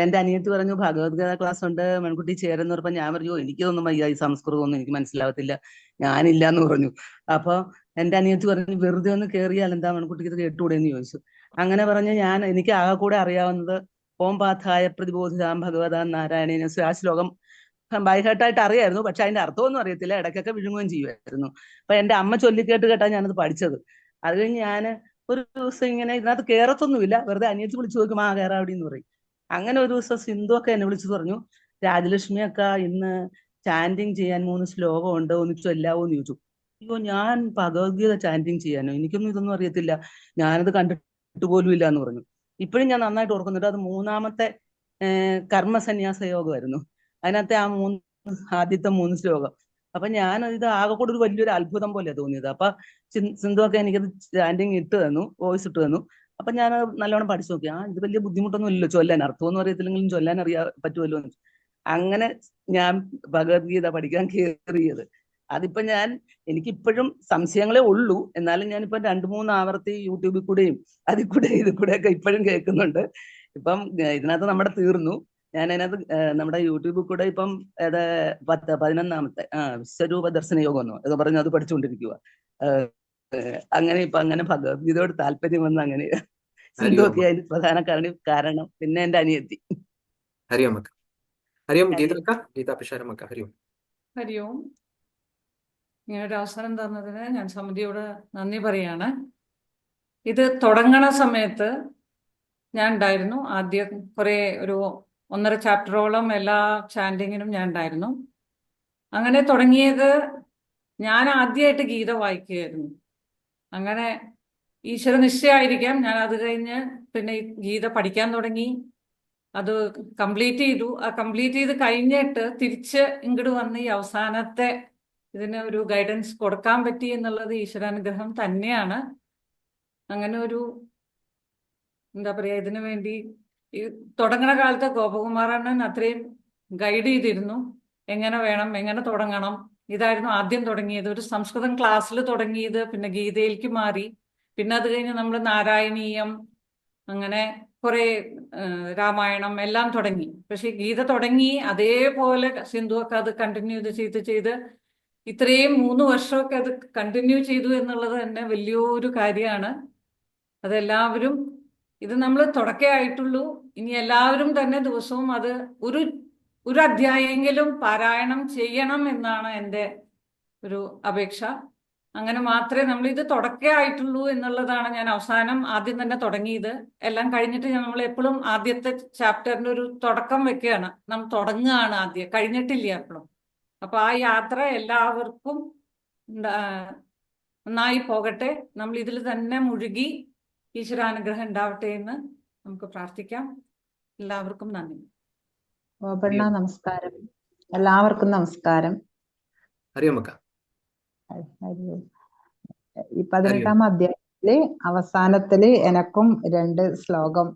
എന്റെ അനിയത്തി പറഞ്ഞു ഭഗവത്ഗീത ക്ലാസ് ഉണ്ട്, മൺകുട്ടി ചേരുന്ന പറഞ്ഞപ്പോൾ ഞാൻ പറഞ്ഞു എനിക്കൊന്നും വയ്യ, ഈ സംസ്കൃതമൊന്നും എനിക്ക് മനസ്സിലാവത്തില്ല, ഞാനില്ല എന്ന് പറഞ്ഞു. അപ്പൊ എന്റെ അനിയത്തി പറഞ്ഞു വെറുതെ ഒന്ന് കയറിയാൽ എന്താ, മൺകുട്ടിക്ക് ഇത് കേട്ടുകൂടെ എന്ന് ചോദിച്ചു. അങ്ങനെ പറഞ്ഞ് എനിക്ക് ആകെ കൂടെ അറിയാവുന്നത് ഓം പാഥായ പ്രതിബോധിതാം ഭഗവതാ നാരായണീന, ആ ശ്ലോകം ബൈഹേർട്ടായിട്ട് അറിയായിരുന്നു, പക്ഷെ അതിന്റെ അർത്ഥമൊന്നും അറിയത്തില്ല, ഇടയ്ക്കൊക്കെ വിഴുങ്ങുകയും ചെയ്യുമായിരുന്നു. അപ്പൊ എന്റെ അമ്മ ചൊല്ലിക്കേട്ട് കേട്ടാ ഞാനത് പഠിച്ചത്. അത് കഴിഞ്ഞ് ഞാൻ ഒരു ദിവസം ഇങ്ങനെ ഇതിനകത്ത് കയറത്തൊന്നുമില്ല, വെറുതെ അനിയത്തി വിളിച്ചു നോക്കും, ആ കയറാ അവിടെ എന്ന് പറയും. അങ്ങനെ ഒരു ദിവസം സിന്ധു ഒക്കെ എന്നെ വിളിച്ചു പറഞ്ഞു, രാജലക്ഷ്മി അക്ക ഇന്ന് ചാൻറ്റിങ് ചെയ്യാൻ 3 ശ്ലോകമുണ്ട്, ഒന്ന് ചൊല്ലാവോ എന്ന് ചോദിച്ചു. അയ്യോ, ഞാൻ ഭഗവത്ഗീത ചാൻറ്റിങ് ചെയ്യാനോ, എനിക്കൊന്നും ഇതൊന്നും അറിയത്തില്ല, ഞാനത് കണ്ടിട്ട് പോലും ഇല്ല എന്ന് പറഞ്ഞു. ഇപ്പോഴും ഞാൻ നന്നായിട്ട് ഓർക്കുന്നുണ്ട്. അത് 3ാമത്തെ കർമ്മസന്യാസ യോഗമായിരുന്നു. അതിനകത്തെ ആദ്യത്തെ 3 ശ്ലോകം. അപ്പൊ ഞാൻ ഇത് ആകെ കൂടെ ഒരു വലിയൊരു അത്ഭുതം പോലെ തോന്നിയത്. അപ്പൊ സിന്ധു ഒക്കെ എനിക്കത് ചാൻറ്റിങ് ഇട്ട് തന്നു, വോയിസ് ഇട്ട് തന്നു. അപ്പൊ ഞാൻ നല്ലോണം പഠിച്ചു നോക്കി. ഇത് വലിയ ബുദ്ധിമുട്ടൊന്നും ഇല്ലല്ലോ ചൊല്ലാൻ, അർത്ഥമൊന്നും അറിയത്തില്ലെങ്കിലും ചൊല്ലാൻ പറ്റുമല്ലോ എന്ന്. അങ്ങനെ ഞാൻ ഭഗവത്ഗീത പഠിക്കാൻ കയറിയത്. അതിപ്പോ എനിക്കിപ്പോഴും സംശയങ്ങളേ ഉള്ളൂ, എന്നാലും ഞാനിപ്പോ 2-3 ആവർത്തി യൂട്യൂബിൽ കൂടെയും അതിൽ കൂടെ ഇതിൽ കൂടെ ഒക്കെ ഇപ്പോഴും കേൾക്കുന്നുണ്ട്. ഇപ്പം ഇതിനകത്ത് നമ്മുടെ തീർന്നു. ഞാൻ അതിനകത്ത് നമ്മുടെ യൂട്യൂബിൽ കൂടെ ഇപ്പം 11ാമത്തെ വിശ്വരൂപ ദർശന യോഗം എന്നോ ഏതോ പറഞ്ഞു അത് പഠിച്ചുകൊണ്ടിരിക്കുക. അങ്ങനെ ഭഗവത്ഗീതയോട് താല്പര്യം വന്ന് അങ്ങനെ സിന്ധു ഒക്കെ അതിന് പ്രധാന കാരണം. പിന്നെ എന്റെ അനിയത്തി. ഹരി ഓം. ഹരി ഓം. ഗീത പിഷാരമക്ക. ഹരി ഓം. ഹരി ഓം. ഇങ്ങനൊരു അവസരം തന്നതിന് ഞാൻ സമിതിയോട് നന്ദി പറയാണ്. ഇത് തുടങ്ങണ സമയത്ത് ഞാൻ ഉണ്ടായിരുന്നു. ആദ്യം ഒരു 1.5 ചാപ്റ്ററോളം എല്ലാ ചാൻറ്റിങ്ങിനും ഞാൻ ഉണ്ടായിരുന്നു. അങ്ങനെ തുടങ്ങിയത് ഞാൻ ആദ്യമായിട്ട് ഗീത വായിക്കുകയായിരുന്നു. അങ്ങനെ ഈശ്വര നിശ്ചയമായിരിക്കാം, ഞാൻ അത് കഴിഞ്ഞ് പിന്നെ ഈ ഗീത പഠിക്കാൻ തുടങ്ങി, അത് കംപ്ലീറ്റ് ചെയ്തു. ആ കംപ്ലീറ്റ് ചെയ്ത് കഴിഞ്ഞിട്ട് തിരിച്ച് ഇങ്ങോട്ട് വന്ന് ഈ അവസാനത്തെ ഇതിന് ഒരു ഗൈഡൻസ് കൊടുക്കാൻ പറ്റി എന്നുള്ളത് ഈശ്വരാനുഗ്രഹം തന്നെയാണ്. അങ്ങനെ എന്താ പറയുക, ഇതിനു വേണ്ടി ഈ തുടങ്ങണ കാലത്ത് ഗോപകുമാരണ്ണൻ അത്രയും ഗൈഡ് ചെയ്തിരുന്നു, എങ്ങനെ വേണം, എങ്ങനെ തുടങ്ങണം. ഇതായിരുന്നു ആദ്യം തുടങ്ങിയത്, ഒരു സംസ്കൃതം ക്ലാസ്സിൽ തുടങ്ങിയത്, പിന്നെ ഗീതയിലേക്ക് മാറി, പിന്നെ അത് കഴിഞ്ഞ് നമ്മൾ നാരായണീയം, അങ്ങനെ കുറെ രാമായണം എല്ലാം തുടങ്ങി. പക്ഷെ ഗീത തുടങ്ങി അതേപോലെ സിന്ധു ഒക്കെ അത് കണ്ടിന്യൂ ചെയ്ത് ഇത്രയും 3 വർഷമൊക്കെ അത് കണ്ടിന്യൂ ചെയ്തു എന്നുള്ളത് തന്നെ വലിയൊരു കാര്യമാണ്. അതെല്ലാവരും, ഇത് നമ്മൾ തുടക്കേ ആയിട്ടുള്ളൂ. ഇനി എല്ലാവരും തന്നെ ദിവസവും അത് ഒരു അധ്യായമെങ്കിലും പാരായണം ചെയ്യണം എന്നാണ് എൻ്റെ ഒരു അപേക്ഷ. അങ്ങനെ മാത്രമേ, നമ്മൾ ഇത് തുടക്കേ ആയിട്ടുള്ളൂ എന്നുള്ളതാണ്. ഞാൻ ആദ്യം തന്നെ തുടങ്ങിയത്. എല്ലാം കഴിഞ്ഞിട്ട് നമ്മൾ എപ്പോഴും ആദ്യത്തെ ചാപ്റ്ററിന്റെ ഒരു തുടക്കം വെക്കുകയാണ്, നമ്മൾ തുടങ്ങുകയാണ് ആദ്യം, കഴിഞ്ഞിട്ടില്ല എപ്പോഴും. അപ്പൊ ആ യാത്ര എല്ലാവർക്കും നന്നായി പോകട്ടെ. നമ്മൾ ഇതിൽ തന്നെ മുഴുകി ഈശ്വരാനുഗ്രഹം ഉണ്ടാവട്ടെ എന്ന് നമുക്ക് പ്രാർത്ഥിക്കാം. എല്ലാവർക്കും നന്ദി. നമസ്കാരം. എല്ലാവർക്കും നമസ്കാരം. ഹരി ഓം. ഈ 18ാം അധ്യായത്തില് അവസാനത്തില് എനക്കും 2 ശ്ലോകം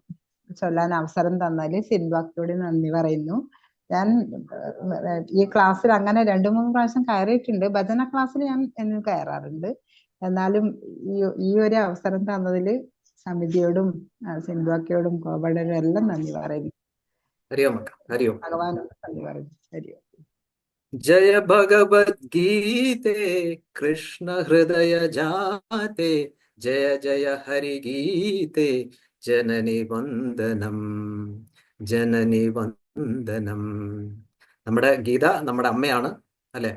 ചൊല്ലാൻ അവസരം തന്നാല് സിന്ധുവാക്കിയോട് നന്ദി പറയുന്നു. ഞാൻ ഈ ക്ലാസ്സിൽ അങ്ങനെ 2-3 പ്രാവശ്യം കയറിയിട്ടുണ്ട്. ഭജന ക്ലാസ്സിൽ ഞാൻ എന്നും കയറാറുണ്ട്. എന്നാലും ഈ ഒരു അവസരം തന്നതില് സമിതിയോടും സിന്ധുവാക്കിയോടും കോപടനും എല്ലാം നന്ദി പറയുന്നു. ഹരി ഓം. ഹരി ഓം. ഭഗവാനോട് നന്ദി പറയുന്നു. ഹരി ഓം. ജയ ഭഗവദ്ഗീതേ കൃഷ്ണ ഹൃദയ ജാതേ, ജയ ജയ ഹരി ഗീതേ, ജനനി വന്ദനം, ജനനി വന്ദനം. നമ്മുടെ ഗീത നമ്മുടെ അമ്മയാണ്, അല്ലെ?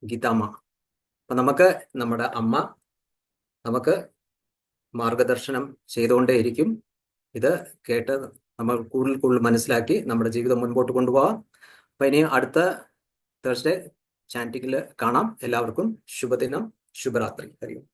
ഗീതാമ്മ. അപ്പൊ നമ്മുടെ അമ്മ നമുക്ക് മാർഗദർശനം ചെയ്തുകൊണ്ടേയിരിക്കും. ഇത് കേട്ട് നമ്മൾ കൂടുതൽ മനസ്സിലാക്കി നമ്മുടെ ജീവിതം മുൻപോട്ട് കൊണ്ടുപോകാം. അപ്പൊ ഇനി അടുത്ത തേഴ്സ്ഡേ ചാൻറ്റിങ്ങിൽ കാണാം. എല്ലാവർക്കും ശുഭദിനം, ശുഭരാത്രി. ഹരി ഓം.